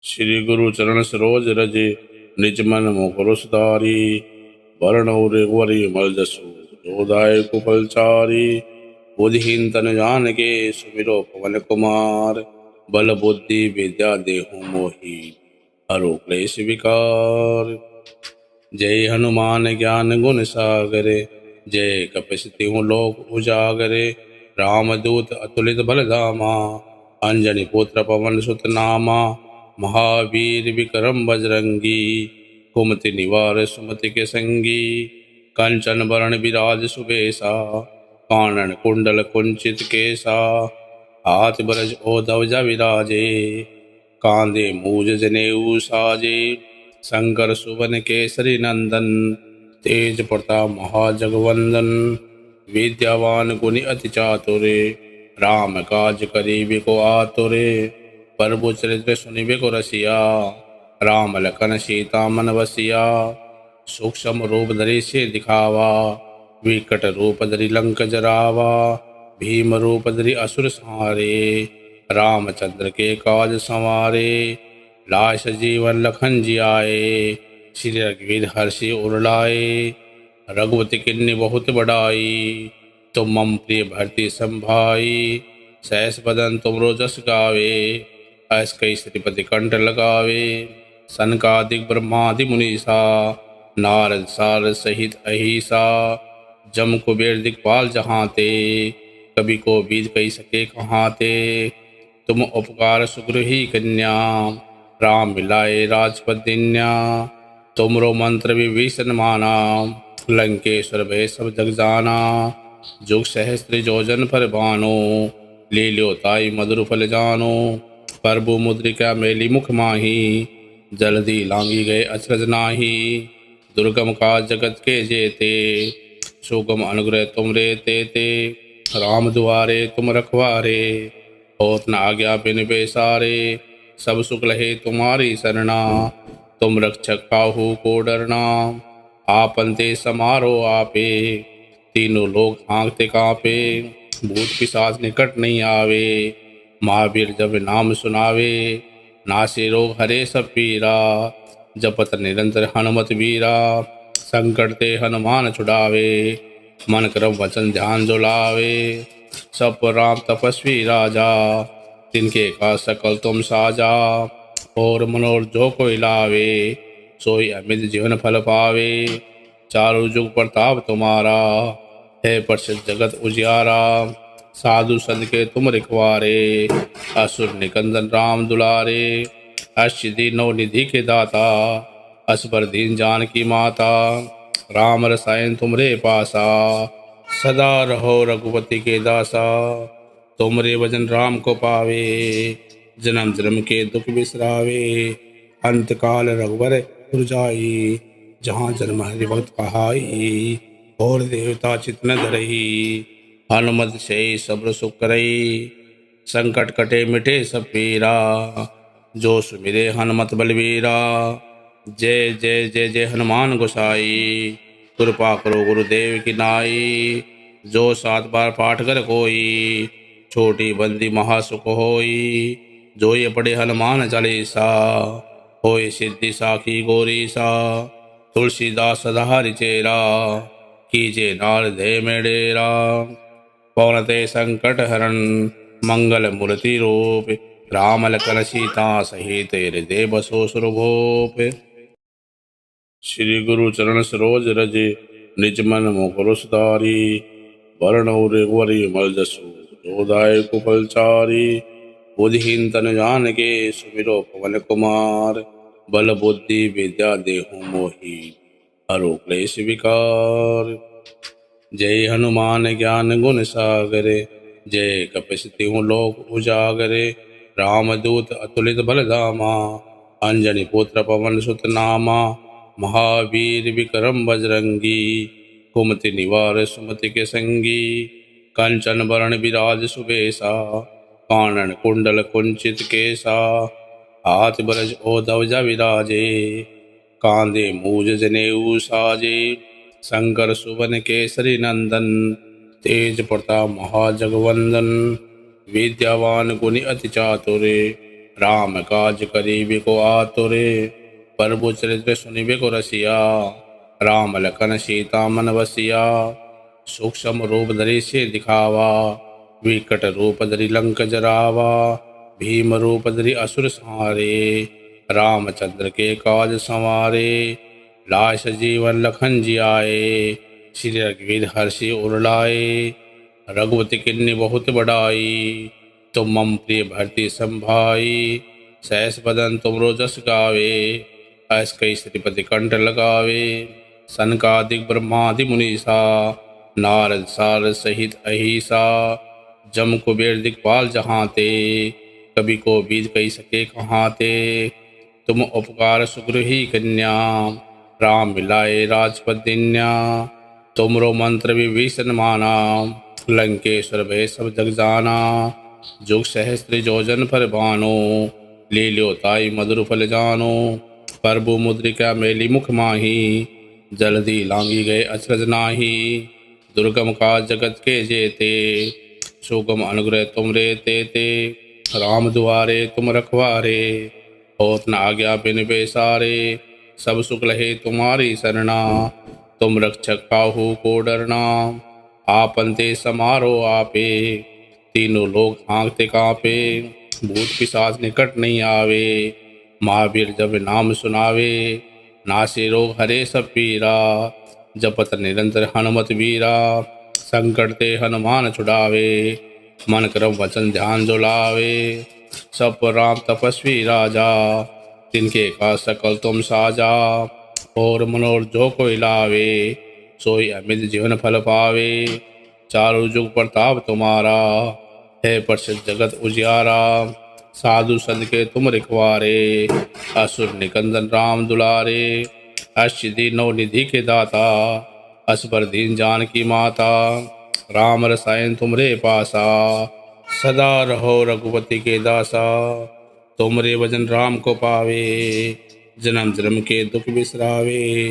श्री गुरु चरण सरोज रज निज मन मुकुर सुधारी। वर्ण रघुवरी मल जसु जोदाय कुफलचारी। बुद्धिहीन तन जान के सुमिरो पवन कुमार। बल बुद्धि विद्या देहु मोहि हरो क्लेश विकार। जय हनुमान ज्ञान गुण सागरे। जय कपीस तिहु लोक उजागरे। रामदूत अतुलित बल धामा। अंजनी पुत्र पवन सुत नामा। महावीर विक्रम बजरंगी। कुमति निवार सुमति के संगी। कंचन वरण विराज सुबेसा। कानन कुंडल कुंचित केसा। हाथ ब्रज ओ ध्वजा विराजे। कांधे मूज जनेऊ साजे। शंकर सुवन केसरी नंदन। तेज प्रताप महाजगवंदन। विद्यावान गुणी अति चातुरे। राम काज करीबी को आतुरे। प्रभु चरित्र सुनिबे को रसिया। राम लखन सीता मन बसिया। सूक्ष्म रूप धरि से दिखावा। विकट रूप धरि लंक जरावा। भीम रूप धरि असुर संहारे। रामचंद्र के काज संवारे। लाश जीवन लखन जियाए। श्री रघुवीर हर्षि उर लाए। रघुपति किन्नी बहुत बड़ाई। तुम मम प्रिय भरती संभाई। सहस बदन तुमरो जस गावे। ऐस कई श्रीपति कंठ लगावे। सनकादिक ब्रह्मादि मुनीसा। नारद सारद सहित अहिसा। जम कुबेर दिक्पाल जहांते। कवि को बीज कही सके कहाते। तुम उपकार सुग्रही कन्या। राम मिलाए राजपद दिन्या। तुमरो मंत्र विभीषण माना। लंकेश्वर भय सब जग जाना। जुग सहस्त्र जोजन पर बानो। ले ल्यो ताई मधुर फल जानो। प्रभु मुद्रिका मेली मुख माही। जल्दी लांगी गए अचरज नाही। दुर्गम काज जगत के जेते। सुगम अनुग्रह तुम रे ते। राम दुआरे तुम रखवारे। होत न आज्ञा बिन बेसारे। सब सुख लहे तुम्हारी सरना। तुम रक्षक काहू को डरना। आपन ते समारो आपे। तीनों लोग आंखते कांपे। भूत पिशाच निकट नहीं आवे। महावीर जब नाम सुनावे। नासे रोग हरे सब पीरा। जपत निरंतर हनुमत वीरा। संकट ते हनुमान छुड़ावे। मन क्रम वचन ध्यान जो लावे। सब पर राम तपस्वी राजा। तिनके का सकल तुम साजा। और मनोर जो कोई लावे। सोई अमित जीवन फल पावे। चारों जुग प्रताप तुम्हारा। है प्रसिद्ध जगत उजियारा। साधु संत के तुम रिखवारे। असुर निकंदन राम दुलारे। अष्टसिद्धि नौ निधि के दाता। असबर दीन जान की माता। राम रसायन तुमरे पासा। सदा रहो रघुपति के दासा। तुमरे भजन राम को पावे। जन्म जन्म के दुख बिसरावे। अंत काल रघुवर पुर जाई। जहाँ जन्म हरि भक्त कहाई। और देवता चित न धरही। हनुमत से सब्र सुख करई। संकट कटे मिटे सब पीरा। जो सुमिरे हनुमत बलवीरा। जय जय जय जय हनुमान गोसाई। कृपा करो गुरुदेव की नाई। जो 7 बार पाठ कर कोई। छोटी बंदी महासुख होई। जो ये पढ़े हनुमान चालीसा। होय सिद्धि साखी गौरीसा। तुलसीदास सदा चेरा। कीजे नार धे मेडेरा। पवनते संकट हरण। मंगल मूर्ति रूप। राम लखन सीता सहित हृदय बसो सुरभूप। श्री गुरु चरण सरोज रज निज मन मुकुर सुधारी। वर्ण रघुवरी मल जसु जोदाय कुफलचारी। बुद्धिहीन तन जान के सुमिरो पवन कुमार। बल बुद्धि विद्या देहु मोहि हरो क्लेश विकार। जय हनुमान ज्ञान गुण सागरे। जय कपीस तिहु लोक उजागरे। रामदूत अतुलित बल धामा। अंजनी पुत्र पवन सुत नामा। महावीर विक्रम बजरंगी। कुमति निवार सुमति के संगी। कंचन वरण विराज सुबेसा। कानन कुंडल कुंचित केसा। हाथ ब्रज ओ ध्वजा विराजे। कांधे मूज जनेऊ साजे। शंकर सुवन केसरी नंदन। तेज प्रताप महाजगवंदन। विद्यावान गुणी अति चातुरे। राम काज करीबे को आतुरे, प्रभु चरित्र सुनिबे को रसिया। राम लखन सीता मन बसिया, सूक्ष्म रूप धरि से दिखावा। विकट रूप धरि लंक जरावा, भीम रूप धरि असुर संहारे। रामचंद्र के काज संवारे, लाश जीवन लखन जियाए। श्री रघुवीर हर्षि उर लाए, रघुपति किन्नी बहुत बड़ाई। तुम मम प्रिय भरती संभाई, सहस बदन तुमरो जस गावे। ऐस कई श्रीपति कंठ लगावे, सनकादिक ब्रह्मादि मुनीसा। नारद सारद सहित अहिसा, जम कुबेर दिक्पाल जहाँते। कवि को बीज कही सके कहाते, तुम उपकार सुग्रही कन्या। राम मिलाए राजपद दिन्या, तुमरो मंत्र विभीषण माना। लंकेश्वर भय सब जग जाना, जुग सहस्त्र जोजन पर बानो। ले ल्यो ताई मधुर फल जानो, प्रभु मुद्रिका मेली मुख माही। जल्दी लांगी गए अचरज नाही, दुर्गम का जगत के जेते। सुगम अनुग्रह तुम रे ते, राम दुआरे तुम रखवारे। होत न आज्ञा बिन बेसारे, सब सुख लहे तुम्हारी सरना। तुम रक्षक काहू को डरना, आपन ते समारो आपे। तीनों लोग आंखते कांपे, भूत पिशाच निकट नहीं आवे। महावीर जब नाम सुनावे, नासे रोग हरे सब पीरा। जपत निरंतर हनुमत वीरा, संकट ते हनुमान छुड़ावे। मन क्रम वचन ध्यान जो लावे, सब पर राम तपस्वी राजा। तिनके का सकल तुम साजा, और मनोर जो कोई लावे। सोई अमित जीवन फल पावे, चारों जुग प्रताप तुम्हारा। है प्रसिद्ध जगत उजियारा, साधु संत के तुम रिखवारे। असुर निकंदन राम दुलारे, अष्टसिद्धि नौ निधि के दाता। असबर दीन जान की माता, राम रसायन तुमरे पासा। सदा रहो रघुपति के दासा, तुमरे भजन राम को पावे। जन्म जन्म के दुख बिसरावे,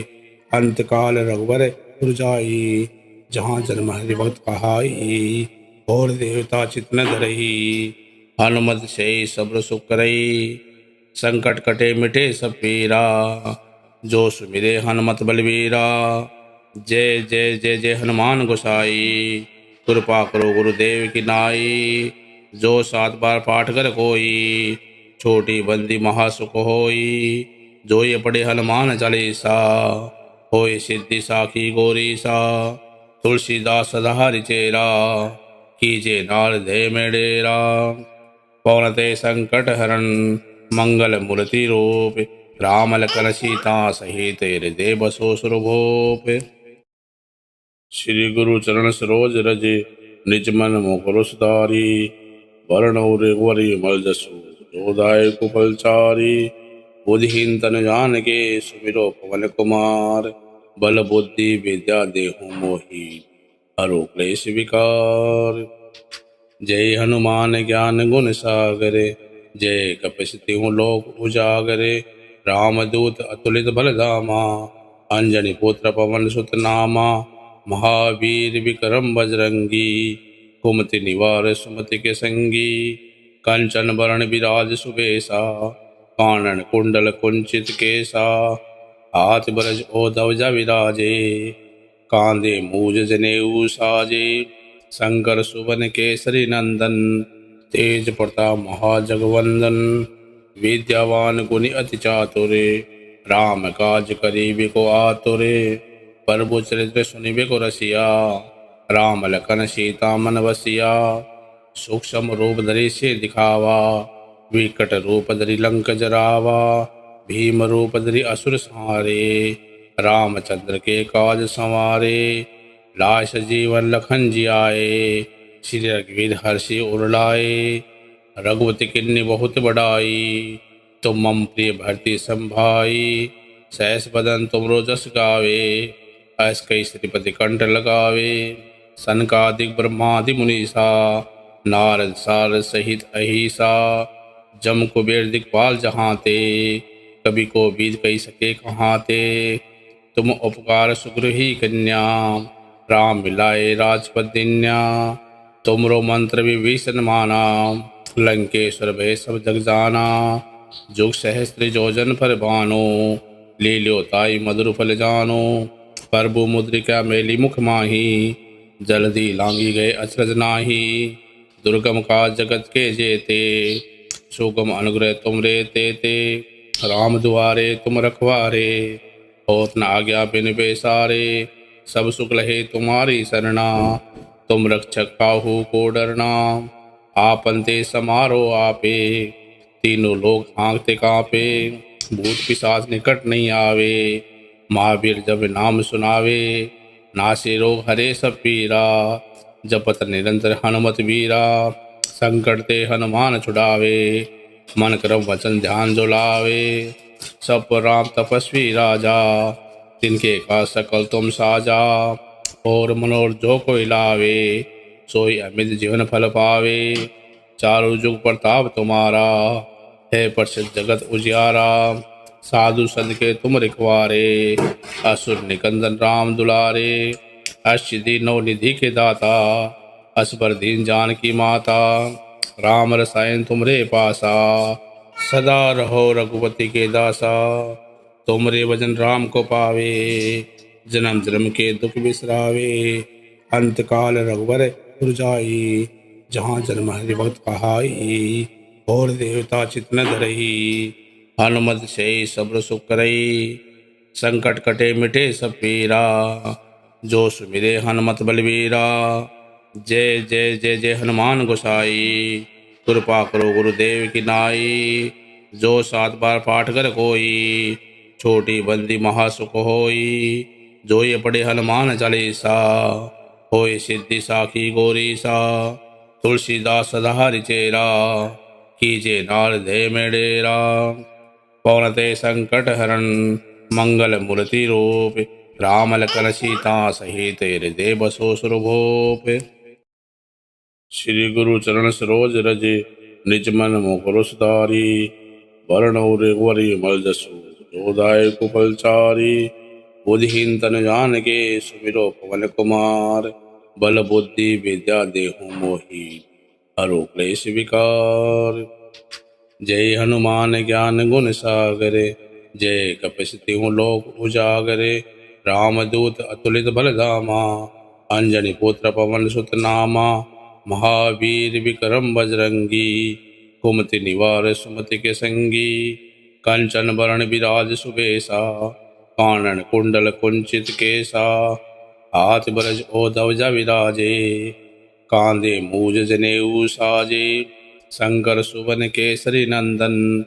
अंत काल रघुवर पुर जाई। जहाँ जन्म हरि भक्त कहाई, और देवता चित न धरही। हनुमत से सब्र सुख करई, संकट कटे मिटे सब पीरा। जो सुमिरे हनुमत बलवीरा, जय जय जय जय हनुमान गोसाई। कृपा करो गुरुदेव की नाई, जो 7 बार पाठ कर कोई। छोटी बंदी महासुख होई, जो ये पढ़े हनुमान चालीसा। होय सिद्धि साखी गौरी सा, तुलसीदास सदा चेरा। कीजे नार धे में डेरा, पवनते संकट हरण। मंगल मूर्ति रूप, राम लखन सीता सहित हृदय बसो सुरभूप। श्री गुरु चरण सरोज रज, निज मन मुकुर सुधारी। वरण रघुवरी मल जसु, जोदाय कुफलचारी। बुद्धिहीन तन जान के, सुमिरो पवन कुमार। बल बुद्धि विद्या देहु मोहि, हरो क्लेश विकार। जय हनुमान ज्ञान गुण सागरे, जय कपीस तिहुँ लोक उजागरे। रामदूत अतुलित बल धामा, अंजनी पुत्र पवन सुत नामा। महावीर विक्रम बजरंगी, कुमति निवार सुमति के संगी। कंचन वरण विराज सुबेसा, कानन कुंडल कुंचित केसा। हाथ ब्रज ओ ध्वजा विराजे, कांधे मूज जनेऊ साजे। शंकर सुवन केसरी नंदन, तेज प्रताप महाजगवंदन। विद्यावान गुणी अति चातुरे, राम काज करीबे को आतुरे। प्रभु चरित्र सुनिबे को रसिया, राम लखन सीता मन बसिया। सूक्ष्म रूप धरि से दिखावा, विकट रूप धरि लंक जरावा। भीम रूप धरि असुर संहारे, रामचंद्र के काज संवारे। लाश जीवन लखन जियाए, श्री रघुवीर हर्षि उर लाए। रघुपति किन्नी बहुत बड़ाई, तुम मम प्रिय भरती संभाई। सहस बदन तुमरो जस गावे, ऐस कई श्रीपति कंठ लगावे। सनकादिक ब्रह्मादि मुनीसा, नारद सारद सहित अहिसा। जम कुबेर दिक्पाल जहाँते, कवि को बीज कही सके कहाते। तुम उपकार सुग्रही कन्या, राम मिलाए राजपद दिन्या। तुमरो मंत्र विभीषण माना, लंकेश्वर भय सब जग जाना। जुग सहस्त्र जोजन पर बानो, ले ल्यो ताई मधुर फल जानो। प्रभु मुद्रिका मेली मुख माही, जल्दी लांगी गए अचरज नाही। दुर्गम का जगत के जेते, सुगम अनुग्रह तुम रे ते। राम दुआरे तुम रखवारे, होत न आज्ञा बिन बेसारे। सब सुख लहे तुम्हारी सरना, तुम रक्षक काहू को डरना। आपन ते समारो आपे, तीनों लोग हाँकते कांपे। भूत पिशाच निकट नहीं आवे, महावीर जब नाम सुनावे। नासे रोग हरे सब पीरा, जपत निरंतर हनुमत वीरा। संकट ते हनुमान छुड़ावे, मन क्रम वचन ध्यान जो लावे। सब पर राम तपस्वी राजा, तिनके का सकल तुम साजा। और मनोर जो कोई लावे, सोई अमित जीवन फल पावे। चारों जुग प्रताप तुम्हारा, है प्रसिद्ध जगत उजियारा। साधु संत के तुम रिखवारे, असुर निकंदन राम दुलारे। अष्टसिद्धि नौ निधि के दाता, असबर दीन जान की माता। राम रसायन तुमरे पासा, सदा रहो रघुपति के दासा। तुमरे भजन राम को पावे, जन्म जन्म के दुख बिसरावे। अंत काल रघुवर पुर जाई, जहाँ जन्म हरि भक्त कहाई। और देवता चित न धरही, हनुमत से सब्र सुख करई। संकट कटे मिटे सब पीरा, जो सुमिरे हनुमत बलवीरा। जय जय जय जय हनुमान गोसाई, कृपा करो गुरुदेव की नाई। जो 7 बार पाठ कर कोई, छोटी बंदी महासुख होई। जो ये पढ़े हनुमान चालीसा, होय सिद्धि साखी गौरीसा। तुलसीदास सदा चेरा, कीजे नार दे में डेरा। पवनते संकट हरण, मंगल मूर्ति रूप। राम लखन सीता सहित हृदय बसो सुरभूप। श्री गुरु चरण सरोज रज, निज मन मुकुर सुधारी। वरण रघुवरी मल जसु, जोदाय कुफलचारी। बुद्धिहीन तन जान के, सुमिरो पवन कुमार। बल बुद्धि विद्या देहु मोहि, हरो क्लेश विकार। जय हनुमान ज्ञान गुण सागरे, जय कपीस तिहुँ लोक उजागरे। रामदूत अतुलित बल धामा, अंजनी पुत्र पवन सुत नामा। महावीर विक्रम बजरंगी, कुमति निवार सुमति के संगी। कंचन वरण विराज सुबेसा, कानन कुंडल कुंचित केसा। हाथ ब्रज ओ ध्वजा विराजे, कांधे मूज जनेऊ साजे। शंकर सुवन केसरी नंदन,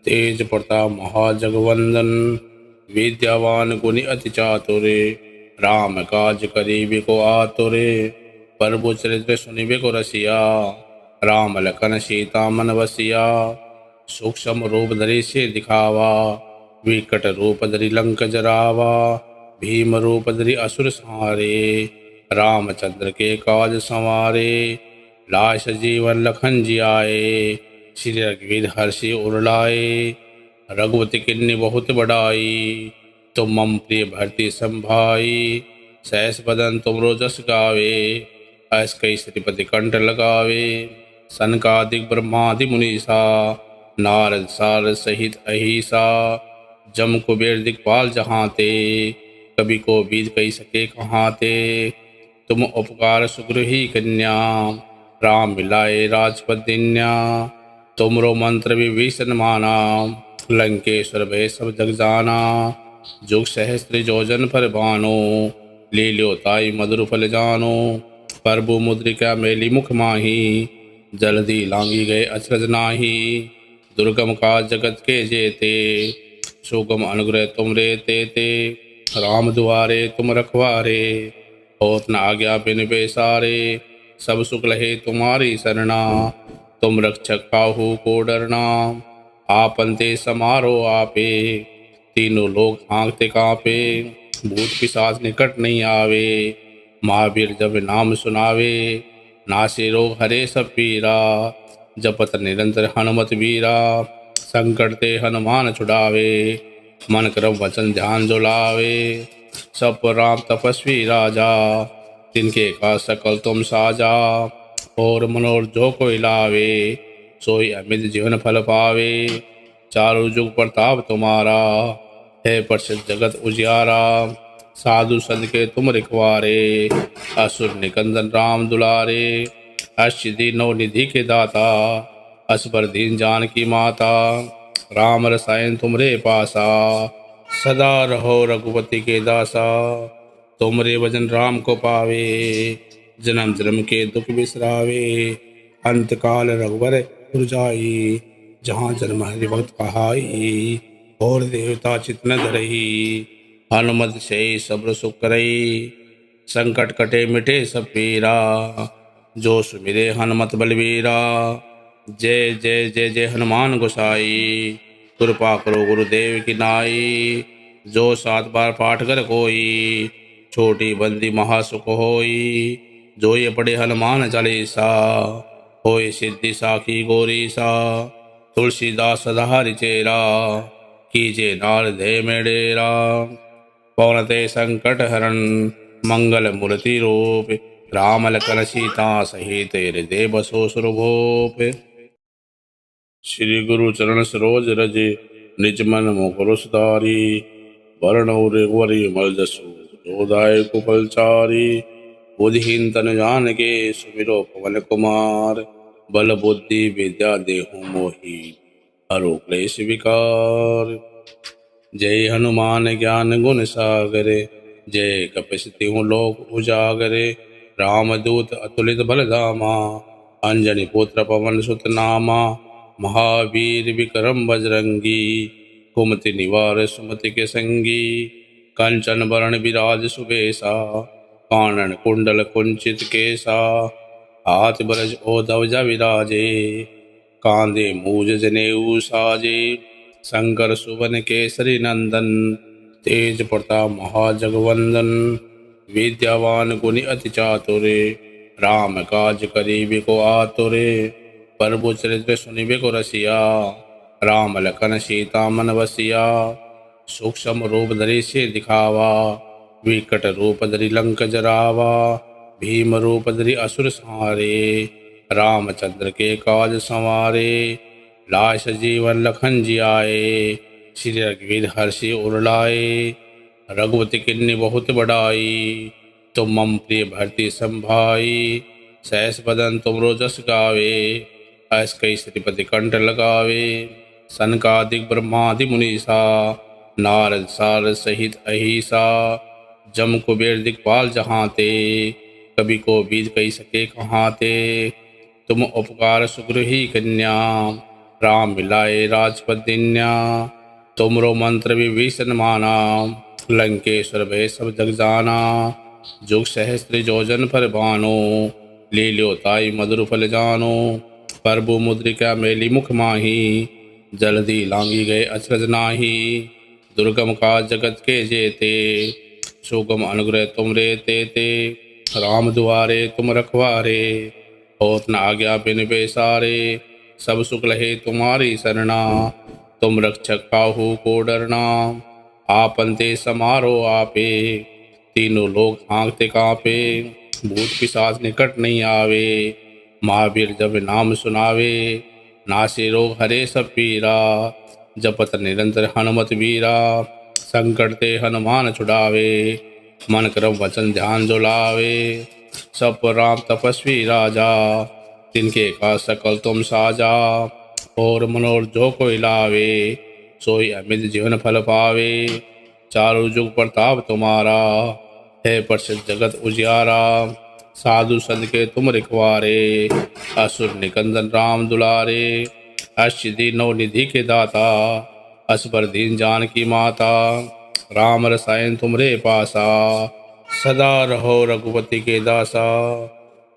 तेज प्रताप महाजगवंदन। विद्यावान गुणी अति चातुरे, राम काज करिबे को आतुरे। प्रभु चरित्र सुनिबे को रसिया, राम लखन सीता मन बसिया। सूक्ष्म रूप धरि से दिखावा, विकट रूप धरि लंक जरावा। भीम रूप धरि असुर संहारे, रामचंद्र के काज संवारे। लाश जीवन लखन जियाए, श्री रघुवीर हर्षि उर लाए। रघुपति किन्नी बहुत बड़ाई, तुम मम प्रिय भरती संभाई। सहस बदन तुमरो जस गावे, अस कई श्रीपति कंठ लगावे। सनकादिक ब्रह्मादि मुनीसा, नारद सारद सहित अहिसा। जम कुबेर दिक्पाल जहाँ ते, कभी को बीज कही सके कहाँ ते। तुम उपकार सुग्रही कन्या, राम मिलाए राजपद दिन्या। तुमरो मंत्र विभीषण माना, लंकेश्वर भय सब जग जाना। जुग सहस्त्र जोजन पर बानो, ले ल्यो ताई मधुर फल जानो। प्रभु मुद्रिका मेली मुख माही, जल्दी लांगी गए अचरज नाही। दुर्गम का जगत के जेते, सुगम अनुग्रह तुम रे ते। राम दुआरे तुम रखवारे, होत न आज्ञा बिन बेसारे। सब सुख लहे तुम्हारी सरना, तुम रक्षक काहू को डरना। आपन ते समारो आपे, तीनों लोग हाँकते कांपे। भूत पिशाच निकट नहीं आवे, महावीर जब नाम सुनावे। नासे रोग हरे सब पीरा, जपत निरंतर हनुमत वीरा। संकट ते हनुमान छुड़ावे, मन क्रम वचन ध्यान जो लावे। सब पर राम तपस्वी राजा, तिनके का सकल तुम साजा। और मनोर जो कोई लावे, सोई अमित जीवन फल पावे। चारों जुग प्रताप तुम्हारा, है प्रसिद्ध जगत उजियारा। साधु संत के तुम रिखवारे, असुर निकंदन राम दुलारे। अष्टसिद्धि नौ निधि के दाता, असबर दीन जान की माता। राम रसायन तुमरे पासा, सदा रहो रघुपति के दासा। तुमरे भजन राम को पावे, जन्म जन्म के दुख बिसरावे। अंत काल रघुवर पुर जाई, जहाँ जन्म हरि भक्त कहाई। और देवता चित न धरही, हनुमत से सब्र सुख करई। संकट कटे मिटे सब पीरा, जो सुमिरे हनुमत बलवीरा। जय जय जय जय हनुमान गोसाई, कृपा करो गुरुदेव की नाई। जो 7 बार पाठ कर कोई, छोटी बंदी महासुख होई। जो ये पढ़े हनुमान चालीसा, होय सिद्धि साखी गौरीसा। तुलसीदास सदा चेरा, कीजे नार दे में डेरा। पवनते संकट हरण, मंगल मूर्ति रूप। राम लखन सीता सहित हृदय बसो सुरभूप। श्री गुरु चरण सरोज रज, निज मन मुकुर सुधारी। वरण रघुवर मल जसु, जोदायक फलचारी। बुद्धिहीन तन जान के, सुमिरो पवन कुमार। बल बुद्धि विद्या देहु मोहि, हरो क्लेश विकार। जय हनुमान ज्ञान गुण सागरे, जय कपीस तिहुँ लोक उजागरे। रामदूत अतुलित बल धामा, अंजनी पुत्र पवन सुत नामा। महावीर विक्रम बजरंगी, कुमति निवार सुमति के संगी। कंचन वरण विराज सुबेसा, कानन कुंडल कुंचित केसा। हाथ ब्रज ओ ध्वजा विराजे, कांधे मूज जनेऊ साजे। शंकर सुवन केसरी नंदन, तेज प्रताप महाजगवंदन। विद्यावान गुणी अति चातुरे, राम काज करिबे को आतुरे। प्रभु चरित्र सुनिबे को रसिया, राम लखन सीता मन बसिया। सूक्ष्म रूप धरि से दिखावा, विकट रूप धरि लंक जरावा। भीम रूप धरि असुर संहारे, रामचंद्र के काज संवारे। लाय सजीवन लखन जियाए, श्री रघुवीर हर्षि उर लाए। रघुपति किन्नी बहुत बड़ाई, तुम मम प्रिय भरती संभाई। सहस बदन तुमरो जस गावे, ऐस कई श्रीपति कंठ लगावे। सनकादिक ब्रह्मादि मुनीसा, नारद सारद सहित अहिसा। जम कुबेर दिक्पाल जहांते, कवि को बीज कही सके कहाते। तुम उपकार सुग्रही कन्या, राम मिलाए राजपद दिन्या। तुमरो मंत्र विभीषण माना, लंकेश्वर भय सब जग जाना। जुग सहस्त्र जोजन पर बानो, ले ल्यो ताई मधुर फल जानो। प्रभु मुद्रिका मेली मुख माही, जल्दी लांगी गए अचरज नाही। दुर्गम का जगत के जेते, सुगम अनुग्रह तुम रे तेते। राम दुआरे तुम रखवारे, होत न आज्ञा बिन बेसारे। सब सुख लहे तुम्हारी सरना, तुम रक्षक काहू को डरना। आपन ते समारो आपे, तीनों लोग हाँकते कांपे। भूत पिशाच निकट नहीं आवे, महावीर जब नाम सुनावे। नासे रोग हरे सब पीरा, जपत निरंतर हनुमत वीरा। संकट ते हनुमान छुड़ावे, मन क्रम वचन ध्यान जो लावे। सब पर राम तपस्वी राजा, तिनके का सकल तुम साजा। और मनोर जो कोई लावे, सोई अमित जीवन फल पावे। चारों जुग प्रताप तुम्हारा, है प्रसिद्ध जगत उजियारा। साधु संत के तुम रिखवारे, असुर निकंदन राम दुलारे। अष्टसिद्धि नौ निधि के दाता, असबर दीन जान की माता। राम रसायन तुमरे पासा, सदा रहो रघुपति के दासा।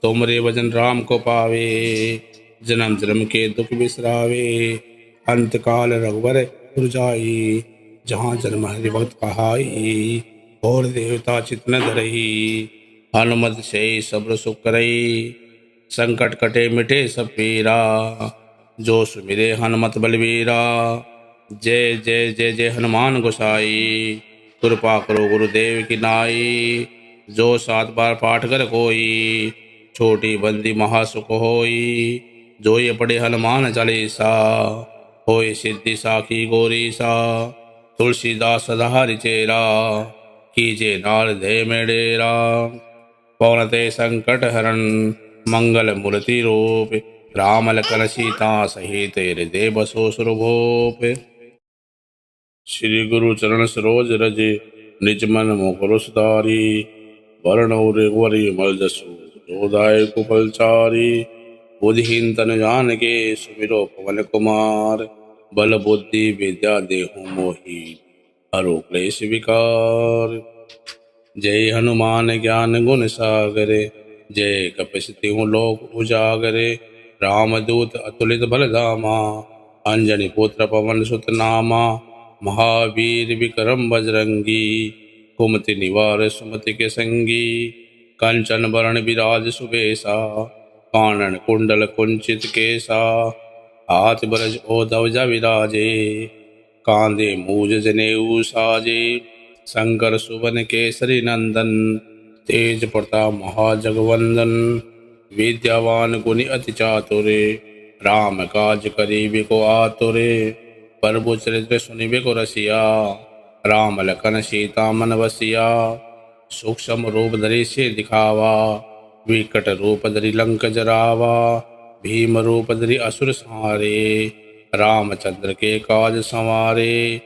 तुमरे भजन राम को पावे, जन्म जन्म के दुख बिसरावे। अंत काल रघुवर पुर जाई, जहाँ जन्म हरि भक्त कहाई। और देवता चित न धरही, हनुमत से सब्र सुख करई। संकट कटे मिटे सब पीरा, जो सुमिरे हनुमत बलवीरा। जय जय जय जय हनुमान गोसाई, कृपा करो गुरुदेव की नाई। जो 7 बार पाठ कर कोई, छोटी बंदी महासुख होई। जो ये पढ़े हनुमान चालीसा होए सिद्धि साखी गौरी सा। तुलसीदास सदाहरि चेरा कीजे नारदे में डेरा। पवनते संकट हरण मंगल मूर्ति रूप राम लखन सीता सहित हृदय बसो सुरभूप। श्री गुरु चरण सरोज रज निज मन मुकुर सुधारी। वरण रघुवरी मल जसु जोदाय कुफलचारी। बुद्धिहीन तन जान के सुमिरो पवन कुमार। बल बुद्धि विद्या देहु मोहि हरो क्लेश विकार। जय हनुमान ज्ञान गुण सागरे जय कपीस तिहु लोक उजागरे। रामदूत अतुलित बल धामा अंजनी पुत्र पवन सुत नामा। महावीर विक्रम बजरंगी कुमति निवार सुमति के संगी। कंचन वरण विराज सुबेसा कानन कुंडल कुंचित केसा। हाथ ब्रज ओ ध्वजा विराजे कांधे मूज जनेऊ साजे। शंकर सुवन केसरी नंदन तेज प्रताप महाजगवंदन। विद्यावान गुणी अति चातुरे राम काज करीबे को आतुरे। प्रभु चरित्र सुनिबे को रसिया राम लखन सीता मन बसिया। सूक्ष्म रूप धरि से दिखावा विकट रूप धरि लंक जरावा। भीम रूप धरि असुर संहारे रामचंद्र के काज संवारे।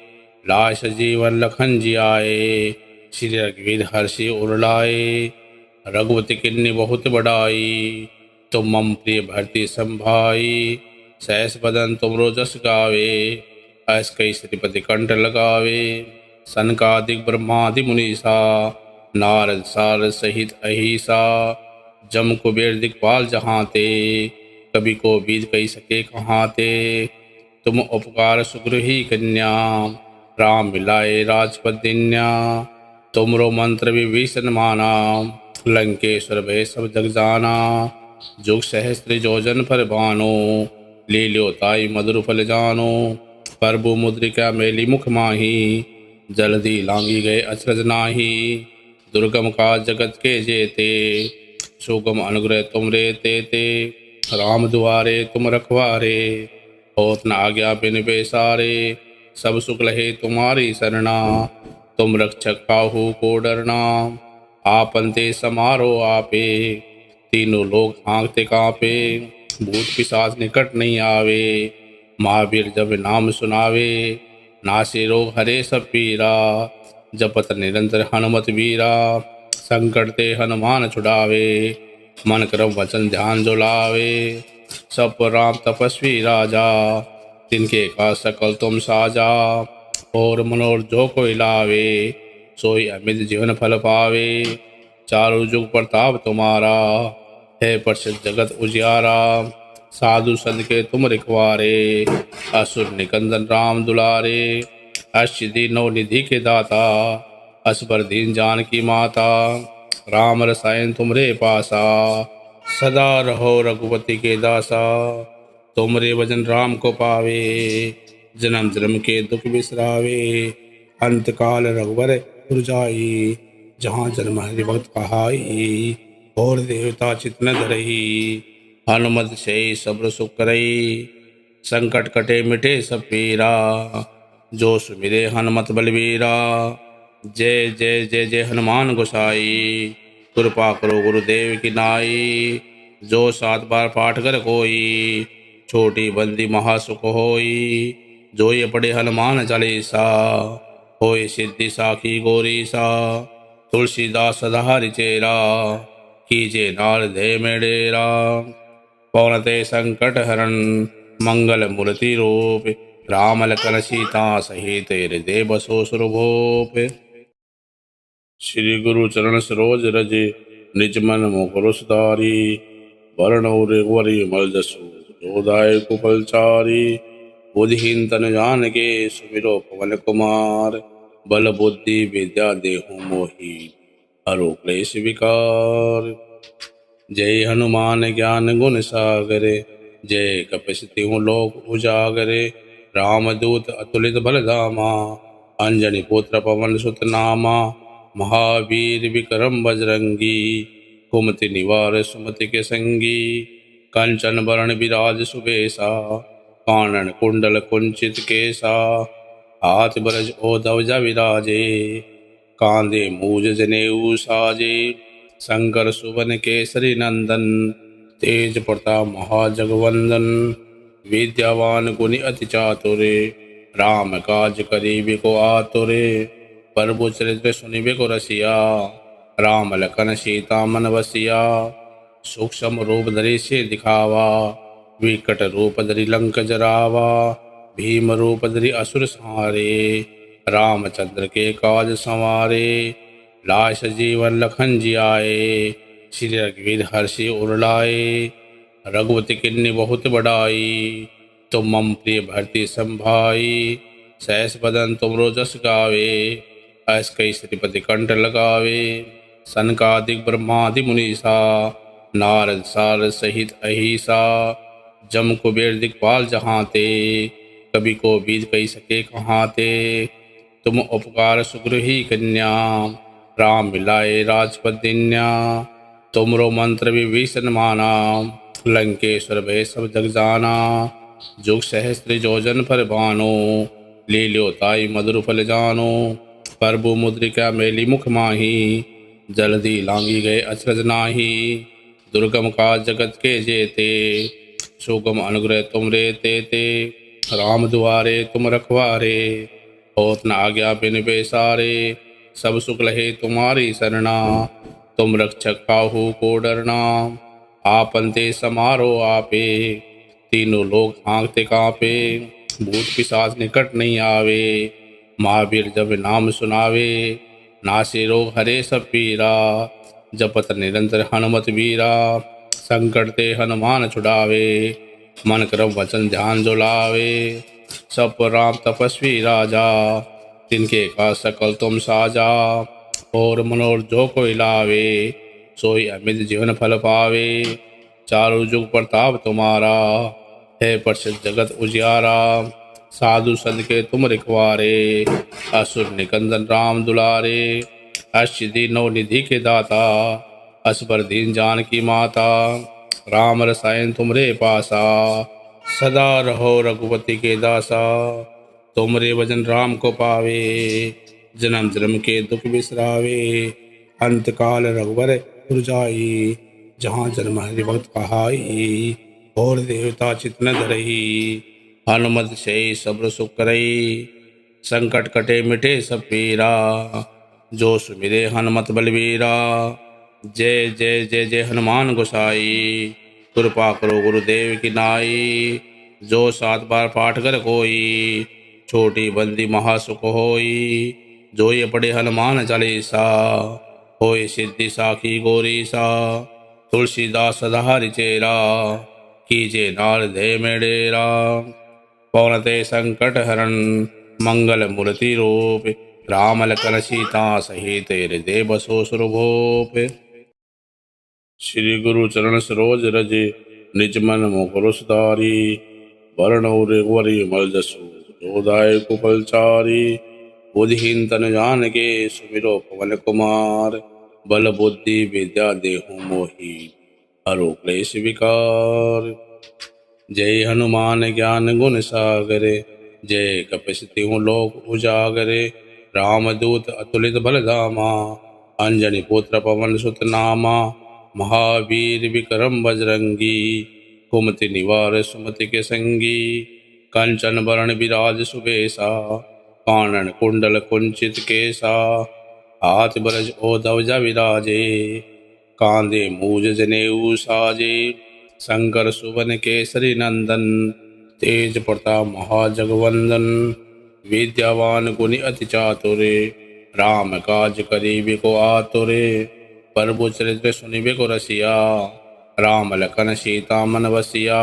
लाश जीवन लखन जियाए श्री रघुवीर हर्षि उर लाए। रघुपति किन्नी बहुत बड़ाई तुम मम प्रिय भरती संभाई। सहस बदन तुमरो जस गावे ऐस कई श्रीपति कंठ लगावे। सनकादिक ब्रह्मादि मुनीसा नारद सारद सहित अहिसा। जम कुबेर दिक्पाल जहांते कभी को बीज कही सके कहाते। तुम उपकार सुग्रही कन्या राम मिलाए राजपद दिन्या। तुमरो मंत्र विभीषण माना लंकेश्वर भय सब जग जाना। जुग सहस्त्र जोजन पर बानो ले लो ताई मधुर फल जानो। प्रभु मुद्रिका मेली मुख माही जल्दी लांगी गए अचरज नाही। दुर्गम का जगत के जेते सुगम अनुग्रह तुम रे ते। राम दुआरे तुम रखवारे होत न आज्ञा बिन बेसारे। सब सुख लहे तुम्हारी सरना तुम रक्षक काहू को डरना। आपन ते समारो आपे तीनों लोग आंखते कांपे। भूत पिशाच निकट नहीं आवे महावीर जब नाम सुनावे। नासे रोग हरे सब पीरा जपत निरंतर हनुमत वीरा। संकट ते हनुमान छुड़ावे मन क्रम वचन ध्यान जो लावे। सब पर राम तपस्वी राजा तिनके का सकल तुम साजा। और मनोर जो कोई लावे सोई अमित जीवन फल पावे। चारों जुग प्रताप तुम्हारा है प्रसिद्ध जगत उजियारा। साधु संत के तुम रिखवारे असुर निकंदन राम दुलारे। अष्टसिद्धि नौ निधि के दाता असबर दीन जान की माता। राम रसायन तुमरे पासा सदा रहो रघुपति के दासा। तुमरे भजन राम को पावे जन्म जन्म के दुख बिसरावे। अंत काल रघुवर पुर जाई जहाँ जन्म हरि भक्त कहाई। और देवता चित न धरही हनुमत से सब्र सुख करई। संकट कटे मिटे सब पीरा जो सुमिरे हनुमत बलवीरा। जय जय जय जय हनुमान गोसाई कृपा करो गुरुदेव की नाई। जो 7 बार पाठ कर कोई छोटी बंदी महासुख होई। जो ये पढ़े हनुमान चालीसा होए सिद्धि साखी गौरी सा। तुलसीदास सदाहरि चेरा कीजे नारदे में डेरा। पवनते संकट हरण मंगल मूर्ति रूप राम लखन सीता सहित हृदय बसो सुरभूप। श्री गुरु चरण सरोज रज निज मन मुकुर सुधारी। वरण रघुवरी मल जसु जोदाय कुफलचारी। बुद्धिहीन तन जान के सुमिरो पवन कुमार। बल बुद्धि विद्या देहु मोहि हरो क्लेश विकार। जय हनुमान ज्ञान गुण सागरे जय कपीस तिहु लोक उजागरे। रामदूत अतुलित बल धामा अंजनी पुत्र पवन सुत नामा। महावीर विक्रम बजरंगी कुमति निवार सुमति के संगी। कंचन वरण विराज सुबेसा, कानन कुंडल कुंचित केसा, हाथ ब्रज ओधवजा विराजे, कांधे मूज जनेऊ साजे, शंकर सुवन केसरी नंदन, तेज प्रताप महाजगवंदन, विद्यावान गुणी अति चातुरे, राम काज करीबे को आतुरे, प्रभु चरित्र सुनिबे को रसिया, राम लखन सीता मन बसिया, सूक्ष्म रूप धरि से दिखावा, विकट रूप धरि लंक जरावा, भीम रूप धरि असुर संहारे, रामचंद्र के काज संवारे, लाश जीवन लखन जियाए, श्री रघुवीर हर्षि उर लाए, रघुपति किन्नी बहुत बड़ाई, तुम मम प्रिय भरती संभाई, सहस बदन तुमरो जस गावे, ऐस कई श्रीपति कंठ लगावे, सनकादिक ब्रह्मादि मुनीसा, नारद सारद सहित अहिसा, जम कुबेर दिक्पाल जहाते, कवि को बीज कही सके कहाते, तुम उपकार सुग्रही कन्या, राम मिलाए राजपद दिन्या, तुमरो मंत्र विभीषण माना, लंकेश्वर भय सब जग जाना, जुग सहस्त्र योजन पर बानो, ले लो ताई मधुर फल जानो, प्रभु मुद्रिका मेली मुख माही, जल्दी लांगी गए अचरज नाही, दुर्गम का जगत के जेते, सुगम अनुग्रह तुम रे ते, राम दुआरे तुम रखवारे, होत न आज्ञा बिन बेसारे, सब सुख लहे तुम्हारी सरना, तुम रक्षक काहू को डरना, आपन ते समारो आपे, तीनों लोग आंखते कांपे, भूत पिशाच निकट नहीं आवे, महावीर जब नाम सुनावे, नासे रोग हरे सब पीरा, जपत निरंतर हनुमत वीरा, संकट ते हनुमान छुड़ावे, मन क्रम वचन ध्यान जो लावे, सब पर राम तपस्वी राजा, तिनके का सकल तुम साजा, और मनोर जो कोई लावे, सोई अमित जीवन फल पावे, चारों जुग प्रताप तुम्हारा, है प्रसिद्ध जगत उजियारा, साधु संत के तुम रिखवारे, असुर निकंदन राम दुलारे, अष्टसिद्धि नौ निधि के दाता, असबर दीन जान की माता, राम रसायन तुमरे पासा, सदा रहो रघुपति के दासा, तुमरे भजन राम को पावे, जन्म जन्म के दुख बिसरावे, अंत काल रघुवर पुर जाई, जहाँ जन्म हरि भक्त कहाई, और देवता चित न धरही, हनुमत से सब्र सुख करई, संकट कटे मिटे सब पीरा, जो सुमिरे हनुमत बलवीरा, जय जय जय जय हनुमान गोसाई, कृपा करो गुरुदेव की नाई, जो 7 बार पाठ कर कोई, छोटी बंदी महासुख होई, जो ये पढ़े हनुमान चालीसा, होय सिद्धि साखी गौरीसा, तुलसीदास सदा चेरा, कीजे नारदे में डेरा, पवनते संकट हरण, मंगल मूर्ति रूप, राम लखन सीता सहित हृदय बसो सुरभूप, श्री गुरु चरण सरोज रज, निज मन मुकुर सुधारी, वरण रघुवरी मल जसु, जोदाय कुफलचारी, बुद्धिहीन तन जान के, सुमिरो पवन कुमार, बल बुद्धि विद्या देहु मोहि, हरो क्लेश विकार, जय हनुमान ज्ञान गुण सागरे, जय कपीस तिहुँ लोक उजागरे, रामदूत अतुलित बल धामा, अंजनी पुत्र पवन सुत नामा, महावीर विक्रम बजरंगी, कुमति निवार सुमति के संगी, कंचन वरण विराज सुबेसा, कानन कुंडल कुंचित केसा, हाथ ब्रज ओधवजा विराजे, कांधे मूज जनेऊ साजे, शंकर सुवन केसरी नंदन, तेज प्रताप महाजगवंदन, विद्यावान गुणी अति चातुरे, राम काज करीबे को आतुरे, प्रभु चरित्र सुनिबे को रसिया, राम लखन सीता मन बसिया,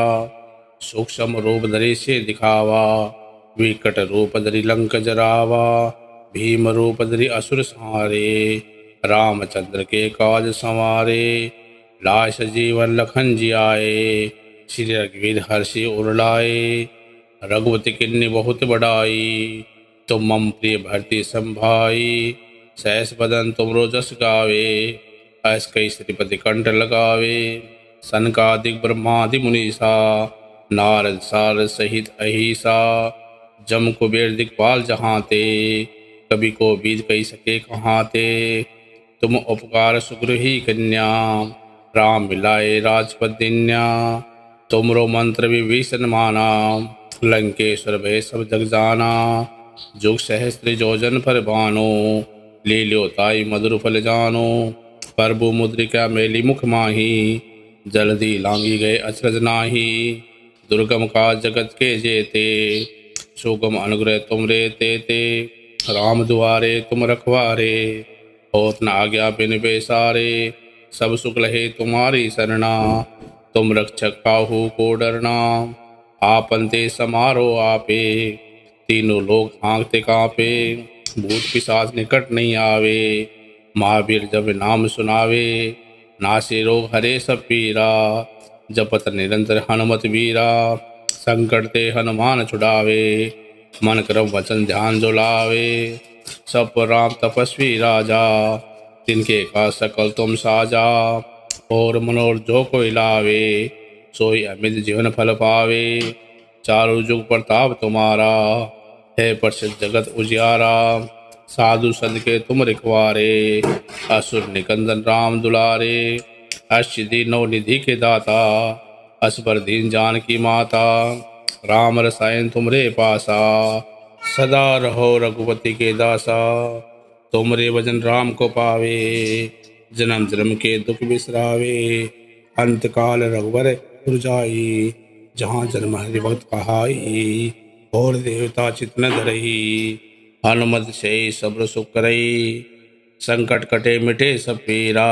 सूक्ष्म रूप धरि से दिखावा, विकट रूप धरि लंक जरावा, भीम रूप धरि असुर संहारे, रामचंद्र के काज संवारे, लाश जीवन लखन जियाए, श्री रघुवीर हर्षि उर लाए, रघुपति किन्नी बहुत बड़ाई, तुम मम प्रिय भरती संभाई, सहस बदन तुमरो जस गावे, ऐस कई श्रीपति कंठ लगावे, सनकादिक ब्रह्मादि मुनीसा नारद सारद सहित अहिसा जम कुबेर दिक्पाल जहाँ ते कवि को बीज कही सके कहाँ ते तुम उपकार सुग्रही कन्या राम मिलाए राजपद दिन्या तुमरो मंत्र विभीषण माना लंकेश्वर भय सब जग जाना जुग सहस्त्र योजन पर बानो ले लो ताई मधुर फल जानो प्रभु मुद्रिका मेली मुख माही जल्दी लांगी गए अचरज नाही दुर्गम का जगत के जेते सुगम अनुग्रह तुम रे ते राम दुआरे तुम रखवारे होत न आज्ञा बिन बेसारे सब सुख लहे तुम्हारी सरना तुम रक्षक काहू को डरना आपन ते समारो आपे तीनों लोग हाँकते कांपे भूत पिशाच निकट नहीं आवे महावीर जब नाम सुनावे नासे रोग हरे सब पीरा जपत निरंतर हनुमत वीरा संकट ते हनुमान छुड़ावे मन क्रम वचन ध्यान जो लावे सब पर राम तपस्वी राजा तिनके का सकल तुम साजा और मनोर जो कोई लावे सोई अमित जीवन फल पावे चारों जुग प्रताप तुम्हारा है प्रसिद्ध जगत उजियारा साधु संत के तुम रिखवारे असुर निकंदन राम दुलारे अष्टि नौ निधि के दाता असबर दीन जान की माता राम रसायन तुमरे पासा सदा रहो रघुपति के दासा तुमरे भजन राम को पावे जन्म जन्म के दुख बिसरावे अंत काल रघुवर पुरजाई जहाँ जन्म हरि भक्त कहाई और देवता चित न धरही हनुमत से सब्र सुख करई संकट कटे मिटे सब पीरा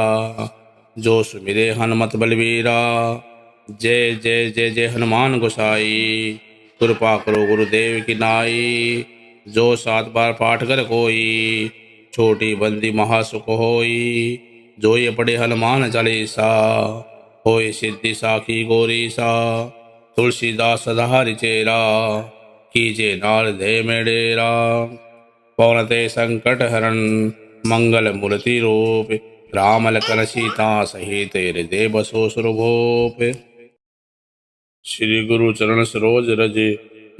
जो सुमिरे हनुमत बलवीरा जय जय जय जय हनुमान गोसाई कृपा करो गुरुदेव की नाई जो 7 बार पाठ कर कोई छोटी बंदी महासुख होई जो ये पढ़े हनुमान चालीसा होए सिद्धि साखी गौरी सा तुलसीदास सदाहरि चेरा कीजे नार दे में डेरा पौनते संकट हरण मंगल मूर्ति रूप राम लखन सीता सहित हृदय बसो सुरभूप श्री गुरु चरण सरोज रज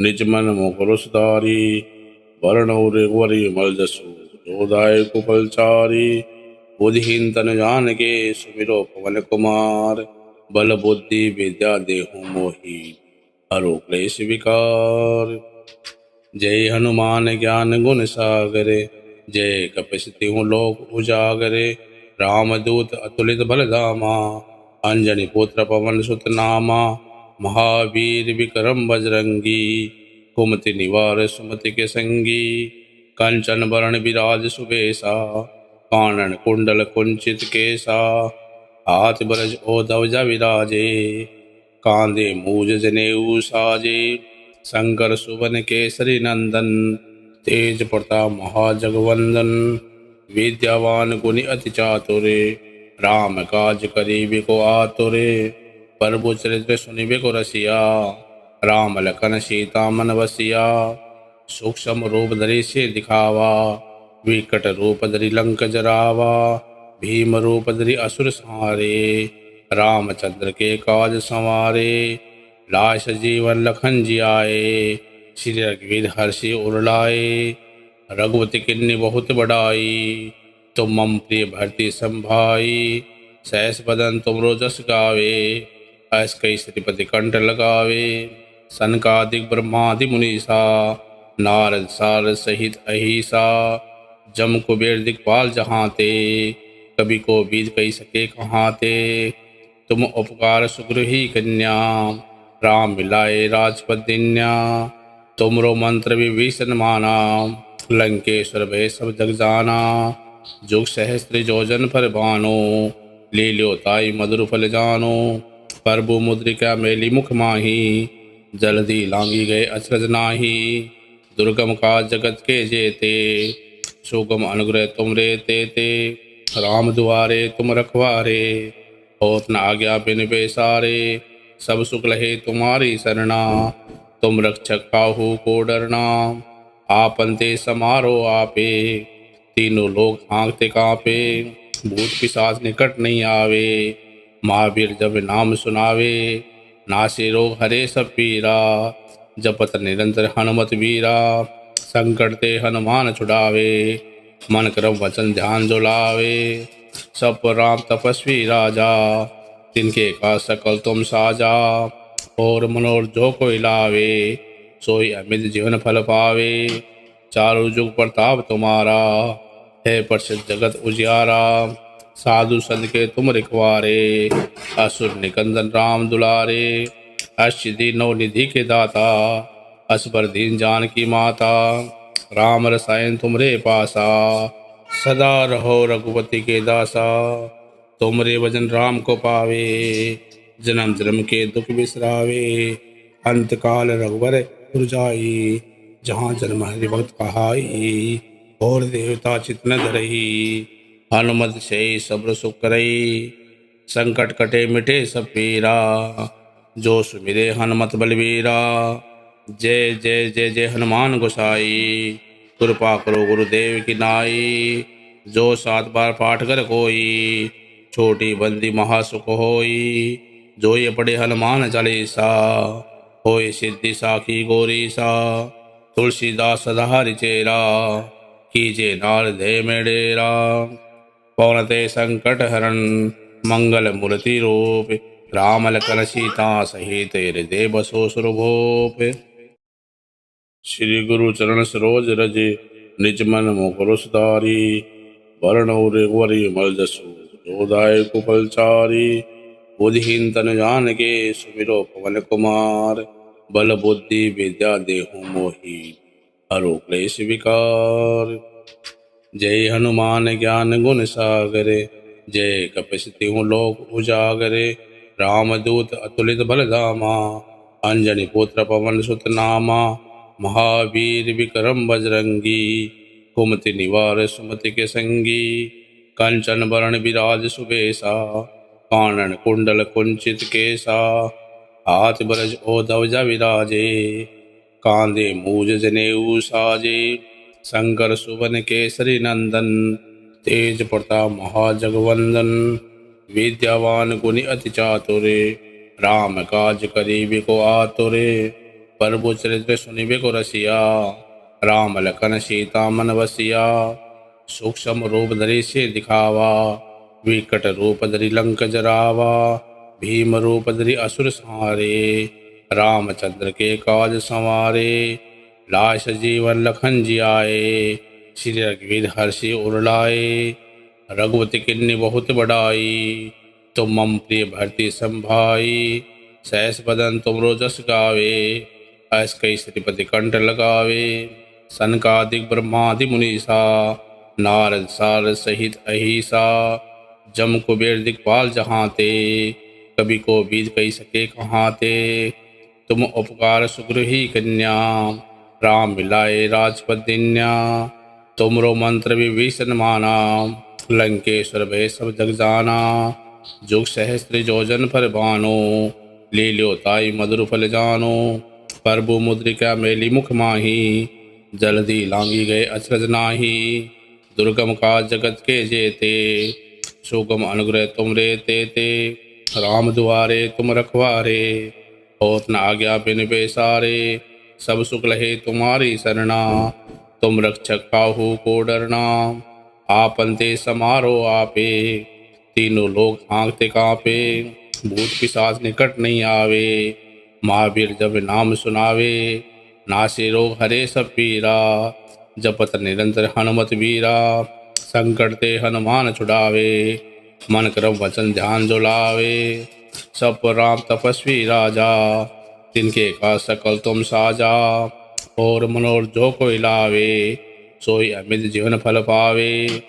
निज मन मुकुर सुधारी वरण वरी मल जसु जोदाय कुफलचारी बुद्धिहीन तन जान के सुमिरो पवन कुमार बल बुद्धि विद्या देहु मोहि हरो क्लेश विकार जय हनुमान ज्ञान गुण सागरे जय कपिसतिहु लोक उजागरे रामदूत अतुलित बलधामा अंजनी पुत्र पवन सुत नामा महावीर विक्रम बजरंगी कुमति निवार सुमति के संगी कंचन वरण विराज सुबेसा कानन कुंडल कुंचित केसा हाथ बरज ओ ध्वजा विराजे कांधे मूज जनेऊ साजे शंकर सुवन केसरी नंदन तेज प्रताप महाजगवंदन विद्यावान गुणी अति चातुरे राम काज करीबे को आतुरे प्रभु चरित्र सुनिबे को रसिया राम लखन सीता मन बसिया सूक्ष्म रूप धरि से दिखावा विकट रूप धरि लंक जरावा भीम रूप धरि असुर संहारे रामचंद्र के काज संवारे लाश जीवन लखन जियाए श्री रघुवीर हर्षि उरलाए रघुपति किन्नी बहुत बड़ाई तुम मम प्रिय भरती संभाई सहस बदन तुमरो जस गावे ऐस कई श्रीपति कंठ लगावे सनकादिक ब्रह्मादि मुनीसा नारद सारद सहित अहिसा जम कुबेर दिक्पाल जहाँ ते कवि को बीज कही सके कहाँ ते तुम उपकार सुग्रही कन्या राम मिलाए राजपद दिन्या तुमरो मंत्र विभीषण माना लंकेश्वर भय सब जग जाना जुग सहस्त्र योजन पर बानो ले लो ताई मधुर फल जानो प्रभु मुद्रिका मेली मुख माही जल्दी लांगी गए अचरज नाही दुर्गम का जगत के जेते सुगम अनुग्रह तुम रे ते राम दुआरे तुम रखवारे होत न आज्ञा बिन बेसारे सब सुख लहे तुम्हारी सरना तुम रक्षक काहू को डरना आपन ते समारो आपे तीनों लोग हाँकते कांपे भूत पिशाच निकट नहीं आवे महावीर जब नाम सुनावे, नासे रोग हरे सब पीरा। जपत निरंतर हनुमत वीरा, संकट ते हनुमान छुड़ावे। मन क्रम वचन ध्यान जो लावे, सब पर राम तपस्वी राजा। तिनके का सकल तुम साजा, और मनोर जो कोई लावे। सोई अमित जीवन फल पावे, चारों जुग प्रताप तुम्हारा। है प्रसिद्ध जगत उजियारा, साधु संत के तुम रिखवारे। असुर निकंदन राम दुलारे, अष्टसिद्धि नौ निधि के दाता। असबर दीन जान की माता, राम रसायन तुमरे पासा। सदा रहो रघुपति के दासा, तुमरे भजन राम को पावे। जन्म जन्म के दुख बिसरावे, अंत काल रघुबर पुर जाई। जहाँ जन्म हरि भक्त कहाई, और देवता चित न धरई। हनुमत से सब्र सुख करई, संकट कटे मिटे सब पीरा। जो सुमिरे हनुमत बलवीरा, जय जय जय जय हनुमान गोसाई। कृपा करो गुरुदेव की नाई, जो 7 बार पाठ कर कोई। छोटी बंदी महासुख होई, जो ये पढ़े हनुमान चालीसा। होय सिद्धि साखी गौरी सा, तुलसीदास सदा हरिचेरा। कीजे नार दे में डेरा, पवनते संकट हरण। मंगल मूर्ति रूप, राम लखन सीता सहित हृदय बसो सुरभूप। श्री गुरु चरण सरोज रज, निज मन मुकुर सुधारी। वरण रघुवरी मल जसु, जोदाय कुफलचारी। बुद्धिहीन तन जान के, सुमिरो पवन कुमार। बल बुद्धि विद्या देहु मोहि, हरो क्लेश विकार। जय हनुमान ज्ञान गुण सागरे, जय कपि लोक उजागरे। रामदूत अतुलित बल धामा, अंजनी पुत्र पवन सुत नामा। महावीर विक्रम बजरंगी, कुमति निवार सुमति के संगी। कंचन बरण विराज सुबेसा, कानन कुंडल कुंचित केसा। हाथ ब्रज ओ ध्वजा विराजे, कांधे मूज जनेऊ साजे। शंकर सुवन केसरी नंदन, तेज प्रताप महाजगवंदन। विद्यावान गुणी अति चातुरे, राम काज करिबे को आतुरे। प्रभु चरित्र सुनिबे को रसिया, राम लखन सीता मन बसिया। सूक्ष्म रूप धरि से दिखावा, विकट रूप धरि लंक जरावा। भीम रूप धरि असुर संहारे, रामचंद्र के काज संवारे। लाश जीवन लखन जियाए, श्री रघुवीर हर्षि उर लाए। रघुपति किन्नी बहुत बढ़ाई, तुम मम प्रिय भरती संभाई। सहस बदन तुमरो जस गावे, ऐस कई श्रीपति कंठ लगावे। सनकादिक ब्रह्मादि मुनीसा, नारद सारद सहित अहिसा। जम कुबेर दिक्पाल जहाँ ते, कभी को बीत कही सके कहाँ ते। तुम उपकार सुग्रही कन्या, राम मिलाए राजपद दिन्या। तुमरो मंत्र विभीषण माना, लंकेश्वर भय सब जग जाना। जुग सहस्त्र जोजन पर बानो, ले लो ताई मधुर फल जानो। प्रभु मुद्रिका मेली मुख माही, जल्दी लांगी गए अचरज नाही। दुर्गम का जगत के जेते, सुगम अनुग्रह तुम रे तेते। राम दुआरे तुम रखवारे, होत न आज्ञा बिन बेसारे। सब सुख लहे तुम्हारी सरना, तुम रक्षक काहू को डरना। आपन ते समारो आपे, तीनों लोग हाँकते कांपे। भूत पिशाच निकट नहीं आवे, महावीर जब नाम सुनावे। नासे रोग हरे सब पीरा, जपत निरंतर हनुमत वीरा। संकट ते हनुमान छुड़ावे, मन क्रम वचन ध्यान जो लावे। सब पर राम तपस्वी राजा, तिनके का सकल तुम साजा। और मनोर जो कोई लावे, सोई अमित जीवन फल पावे।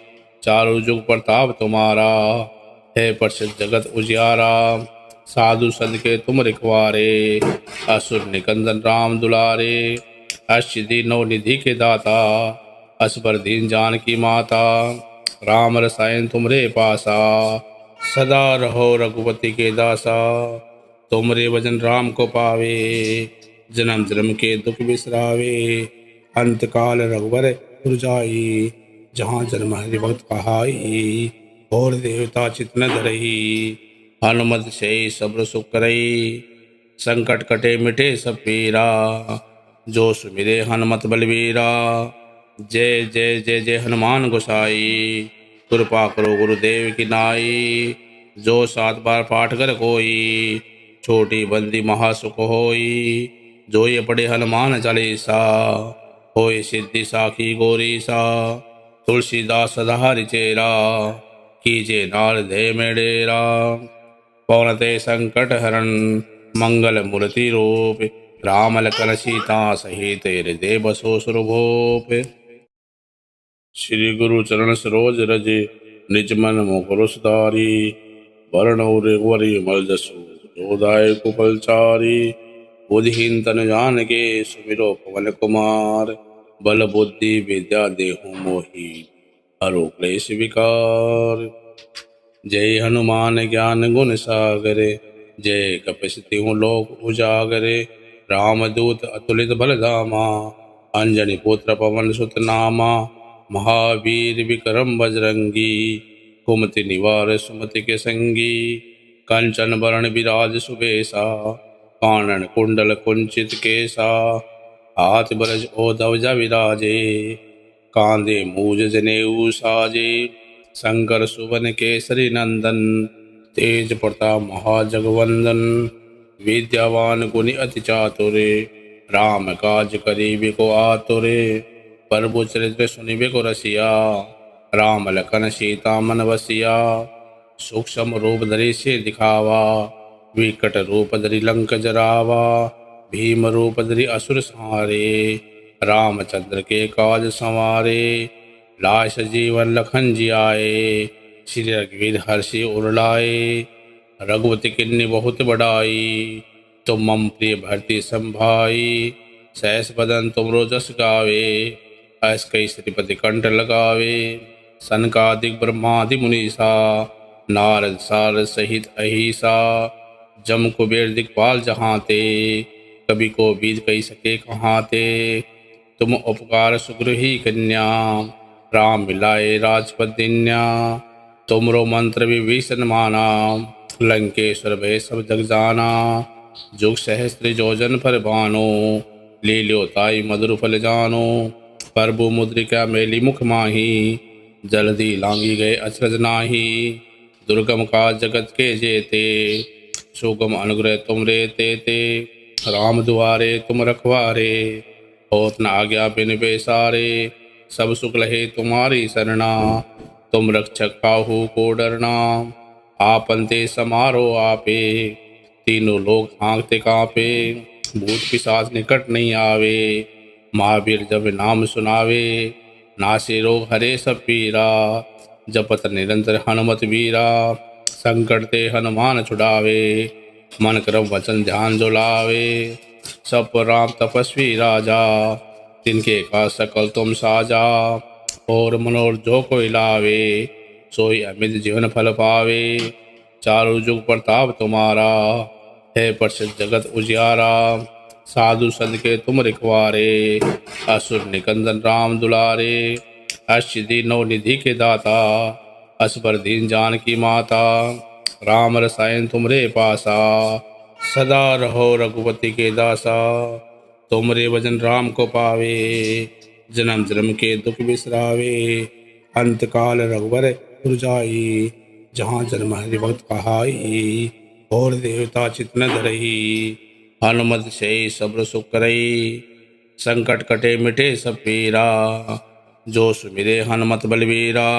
चारों जुग प्रताप तुम्हारा, है प्रसिद्ध जगत उजियारा। साधु संत के तुम रिखवारे, असुर निकंदन राम दुलारे। अष्टसिद्धि नौ निधि के दाता, असबर दीन जान की माता। राम रसायन तुमरे पासा, सदा रहो रघुपति के दासा। तुमरे भजन राम को पावे, जन्म जन्म के दुख बिसरावे। अंत काल रघुबर पुर जाई, जहाँ जन्म हरि भक्त कहाई। और देवता चित न धरई। हनुमत से सब्र सुख करई, संकट कटे मिटे सब पीरा। जो सुमिरे हनुमत बलवीरा, जय जय जय जय हनुमान गोसाई। कृपा करो गुरुदेव की नाई, जो 7 बार पाठ कर कोई, छोटी बंदी महासुख होई। जो ये पढ़े हनुमान चालीसा, होय सिद्धि साखी गौरी सा। तुलसीदास सदाहरि चेरा, कीजे नार दे में डेरा। पवनते संकट हरण, मंगल मूर्ति रूप। राम लखन सीता सहित हृदय बसो सुरभूप। श्री गुरु चरण सरोज रज, निज मन मुकुर सुधारी। वरण रघुवरी मल जसु, जोदायक फलचारी। बुद्धिहीन तन जान के, सुमिरो पवन कुमार। बल बुद्धि विद्या देहु मोहि, हरो क्लेश विकार। जय हनुमान ज्ञान गुण सागरे, जय कपीस तिहुँ लोक उजागरे। रामदूत अतुलित बल धामा, अंजनी पुत्र पवन सुत नामा। महावीर विक्रम बजरंगी, कुमति निवार सुमति के संगी। कंचन बरण विराज सुबेसा, कानन कुंडल कुंचित केसा। हाथ ब्रज ओ ध्वजा विराजे, कांधे मूज जनेऊ साजे। शंकर सुवन केसरी नंदन, तेज प्रताप महाजगवंदन। विद्यावान गुणी अति चातुरे, राम काज करिबे को आतुरे। प्रभु चरित्र सुनिबे को रसिया, राम लखन सीता मन बसिया। सूक्ष्म रूप धरि से दिखावा, विकट रूप धरि लंक जरावा। भीम रूप धरि असुर संहारे, रामचंद्र के काज संवारे। लाश जीवन लखन जियाए, श्री रघुवीर हर्षि उर लाए। रघुपति किन्नी बहुत बड़ाई, तुम मम प्रिय भरती संभाई। सहस बदन तुमरो जस गावे, ऐस कई श्रीपति कंठ लगावे। सनकादिक ब्रह्मादि मुनीसा, नारद सारद सहित अहिसा। जम कुबेर दिक्पाल जहांते, कवि को बीज कही सके कहाते। तुम उपकार सुग्रही कन्या, राम मिलाए राजपद दिन्या। तुमरो मंत्र विभीषण माना, लंकेश्वर भय सब जग जाना। जुग सहस्त्र जोजन पर बानो, ले लो ताई मधुर फल जानो। प्रभु मुद्रिका मेली मुख माही, जल्दी लांगी गए अचरज नाही। दुर्गम का जगत के जेते, सुगम अनुग्रह तुम रे तेते। राम दुआरे तुम रखवारे, होत न आज्ञा बिन बेसारे। सब सुख लहे तुम्हारी सरना, तुम रक्षक काहू को डरना। आपन ते समारो आपे, तीनों लोग हाँकते कांपे। भूत पिशाच निकट नहीं आवे, महावीर जब नाम सुनावे। नासे रोग हरे सब पीरा, जपत निरंतर हनुमत वीरा। संकट ते हनुमान छुड़ावे, मन क्रम वचन ध्यान जो लावे। सब पर राम तपस्वी राजा, तिनके का सकल तुम साजा। और मनोर जो कोई लावे, सोई अमित जीवन फल पावे। चारों जुग प्रताप तुम्हारा, है प्रसिद्ध जगत उजियारा। साधु संत के तुम रिखवारे, असुर निकंदन राम दुलारे। अष्टसिद्धि नौ निधि के दाता, असबर दीन जान की माता। राम रसायन तुमरे पासा, सदा रहो रघुपति के दासा। तुमरे भजन राम को पावे, जन्म जन्म के दुख बिसरावे। अंत काल रघुवर पुर जाई, जहाँ जन्म हरि भक्त कहाई। और देवता चित न धरही, हनुमत से सब्र सुख करई। संकट कटे मिटे सब पीरा, जो सुमिरे हनुमत बलवीरा।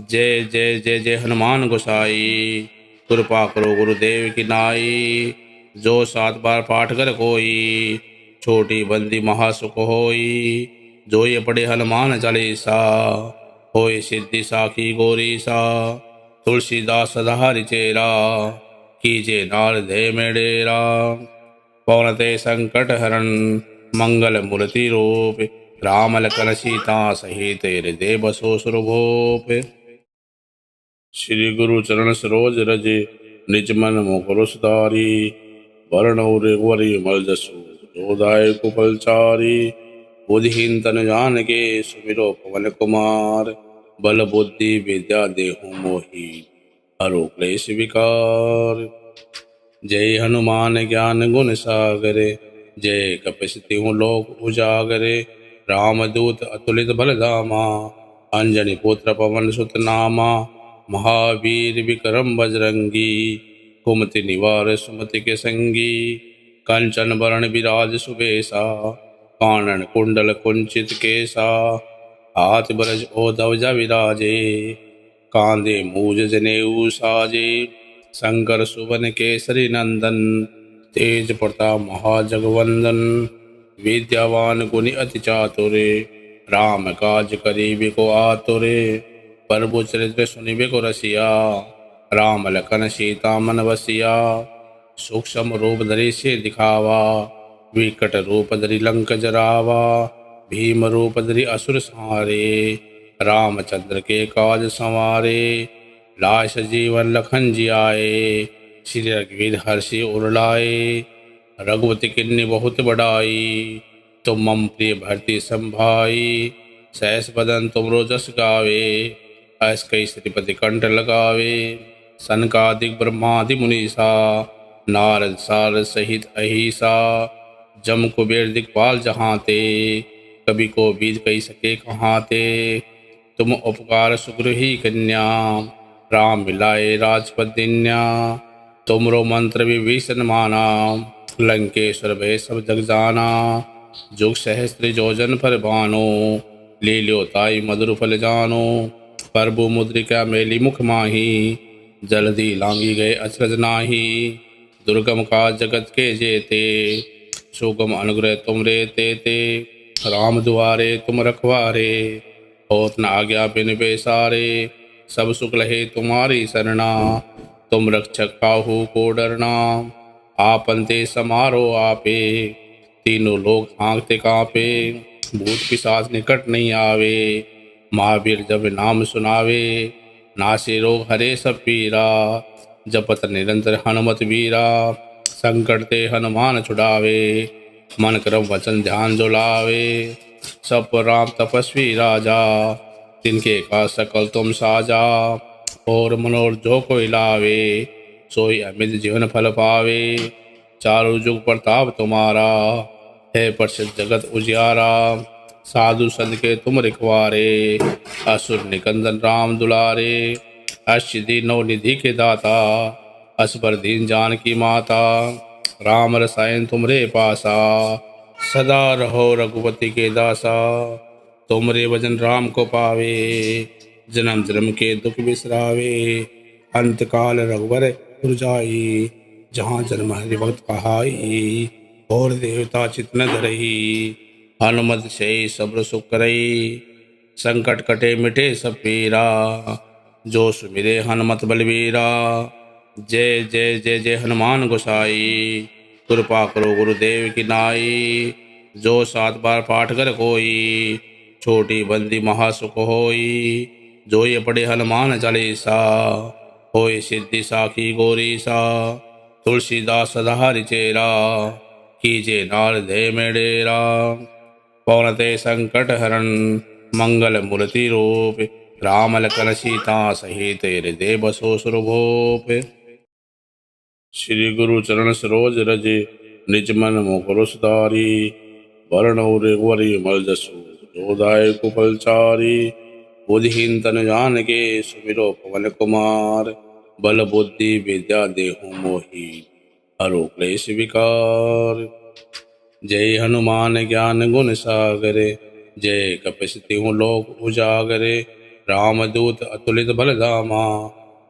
जय जय जय जय हनुमान गोसाई, कृपा करो गुरुदेव की नाई। जो 7 बार पाठ कर कोई, छोटी बंदी महासुख होई। जो ये पढ़े हनुमान चालीसा, होय सिद्धि साखी गौरी सा। तुलसीदास सदाहरि चेरा, कीजे नार दे में डेरा। पवनते संकट हरण, मंगल मूर्ति रूप। राम लखन सीता सहित हृदय बसो सुरभूप। श्री गुरु चरण सरोज रज, निज मन मुकुर सुधारी। वरण रघुवरी मल जसु, जोदायक फलचारी। बुद्धिहीन तन जान के, सुमिरो पवन कुमार। बल बुद्धि विद्या देहु मोहि, हरो क्लेश विकार। जय हनुमान ज्ञान गुण सागरे, जय कपि लोक उजागरे। रामदूत अतुलित बल धामा, अंजनी पुत्र पवन सुत नामा। महावीर विक्रम बजरंगी, कुमति निवार सुमति के संगी। कंचन बरण विराज सुबेसा, कानन कुंडल कुंचित केसा। हाथ ब्रज ओ ध्वजा विराजे, कांधे मूज जनेऊ साजे। शंकर सुवन केसरी नंदन, तेज प्रताप महाजगवंदन। विद्यावान गुणी अति चातुरे, राम काज करिबे को आतुरे। प्रभु चरित्र सुनिबे को रसिया, राम लखन सीता मन बसिया। सूक्ष्म रूप धरि से दिखावा, विकट रूप धरि लंक जरावा। भीम रूप धरि असुर संहारे, रामचंद्र के काज संवारे। लाश जीवन लखन जियाए, श्री रघुवीर हर्षि उर लाए। रघुपति किन्नी बहुत बड़ाई, तुम मम प्रिय भरती संभाई। सहस बदन तुमरो जस गावे, ऐस कई श्रीपति कंठ लगावे। सनकादिक ब्रह्मादि मुनीसा, नारद सारद सहित अहिसा। जम कुबेर दिक्पाल जहांते, कवि को बीत कही सके कहाते। तुम उपकार सुग्रही कन्या, राम मिलाए राजपद दिन्या। तुमरो मंत्र विभीषण माना, लंकेश्वर भय सब जग जाना। जुग सहस्त्र जोजन पर बानो, ले ल्यो ताई मधुर फल जानो। प्रभु मुद्रिका मेली मुख माही, जल्दी लांगी गए अचरज नाही। दुर्गम काज जगत के जेते, सुगम अनुग्रह तुम रे तेते। राम दुआरे तुम रखवारे, होत न आज्ञा बिन बेसारे। सब सुख लहे तुम्हारी सरना, तुम रक्षक काहू को डरना। आपन ते समारो आपे, तीनों लोग हाँकते कांपे। भूत पिशाच निकट नहीं आवे, महावीर जब नाम सुनावे। नासे रोग हरे सब पीरा, जपत निरंतर हनुमत वीरा। संकट ते हनुमान छुड़ावे, मन क्रम वचन ध्यान जो लावे। सब पर राम तपस्वी राजा, तिनके का सकल तुम साजा। और मनोर जो कोई लावे, सोई अमित जीवन फल पावे। चारों जुग प्रताप तुम्हारा, है प्रसिद्ध जगत उजियारा। साधु संत के तुम रिखवारे, असुर निकंदन राम दुलारे। अष्ट दीनों निधि के दाता, असबर दीन जान की माता। राम रसायन तुमरे पासा, सदा रहो रघुपति के दासा। तुमरे भजन राम को पावे, जन्म जन्म के दुख बिसरावे। अंत काल रघुवर पुर जाई, जहाँ जन्म हरि भक्त कहाई। और देवता चित न धरही, हनुमत से सब्र सुख करई। संकट कटे मिटे सब पीरा, जो सुमिरे हनुमत बलवीरा। जय जय जय जय हनुमान गोसाई, कृपा करो गुरुदेव की नाई। जो 7 बार पाठ कर कोई, छोटी बंदी महासुख होई। जो ये पढ़े हनुमान चालीसा, होय सिद्धि साखी गौरीसा। तुलसीदास सदा चेरा, कीजे नारदे में डेरा। पवनते संकट हरण, मंगल मूर्ति रूप। राम लखन सीता सहित हृदय बसो सुरभूप। श्री गुरु चरण सरोज रज, निज मन मुकुर सुधारी। वर्ण रघुवरी मल जसु, जोदाय कुपलचारी। बुद्धिहीन तन जान के, सुमिरो पवन कुमार। बल बुद्धि विद्या देहु मोहि, हरो क्लेश विकार। जय हनुमान ज्ञान गुण सागरे, जय कपि लोक उजागरे। रामदूत अतुलित बल धामा,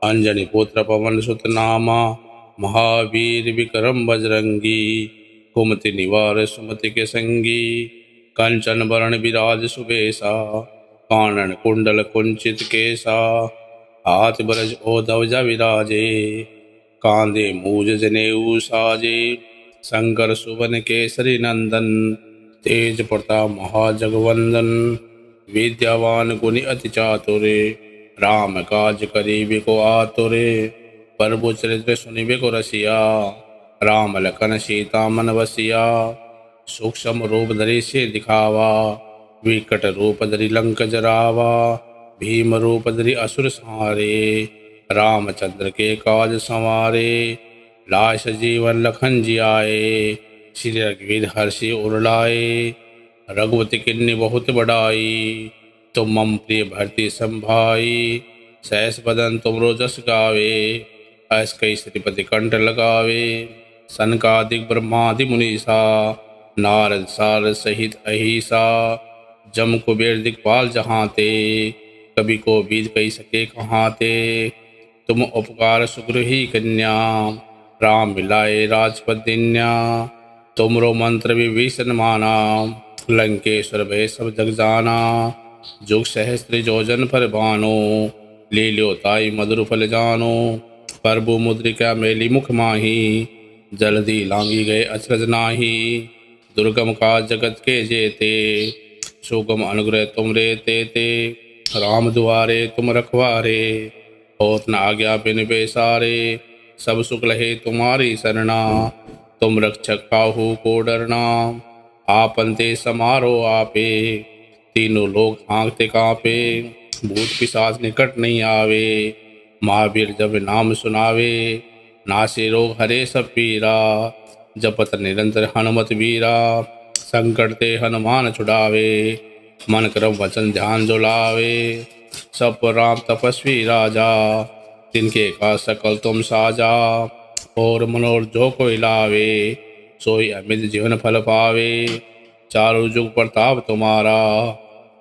अंजनी पुत्र पवन सुत नामा। महावीर विक्रम बजरंगी, कुमति निवार सुमति के संगी। कंचन बरण विराज सुबेसा, कानन कुंडल कुंचित केसा। हाथ ब्रज ओ ध्वजा विराजे, कांधे मूज जनेऊ साजे। शंकर सुवन केसरी नंदन, तेज प्रताप महाजगवंदन। विद्यावान गुणी अति चातुरे, राम काज करिबे को आतुरे। प्रभु चरित्र सुनिबे को रसिया, राम लखन सीता मन बसिया। सूक्ष्म रूप धरि से दिखावा, विकट रूप धरि लंक जरावा। भीम रूप धरि असुर संहारे, रामचंद्र के काज संवारे, लाय सजीवन लखन जियाए। श्री रघुवीर हर्षि उर लाए, रघुपति किन्नी बहुत बढ़ाई। तुम मम प्रिय भरती संभाई, सहस बदन तुमरो जस गावे। ऐस कई श्रीपति कंठ लगावे, सनकादिक ब्रह्मादि मुनीसा। नारद सारद सहित अहिसा, जम कुबेर दिक्पाल जहाँते। कवि को बीत कही सके कहाँते, तुम उपकार सुग्रही कन्या। राम मिलाए राजपद दिन्या, तुमरो मंत्र विभीषण माना। लंकेश्वर भय सब जग जाना, जुग सहस्त्र जोजन पर बानो। ले लो ताई मधुर फल जानो, प्रभु मुद्रिका मेली मुख माही। जल्दी लांगी गए अचरज नाही, दुर्गम का जगत के जेते। सुगम अनुग्रह तुम रे ते, राम दुआरे तुम रखवारे। होत न आज्ञा बिन बेसारे, सब सुख लहे तुम्हारी सरना। तुम रक्षक काहू को डरना, आपन ते समारो आपे। तीनों लोग हाँकते कांपे, भूत पिशाच निकट नहीं आवे। महावीर जब नाम सुनावे, नासे रोग हरे सब पीरा। जपत निरंतर हनुमत वीरा, संकट ते हनुमान छुड़ावे। मन क्रम वचन ध्यान जो लावे, सब पर राम तपस्वी राजा। तिनके का सकल तुम साजा, और मनोर जो कोई लावे। सोई अमित जीवन फल पावे, चारों जुग प्रताप तुम्हारा।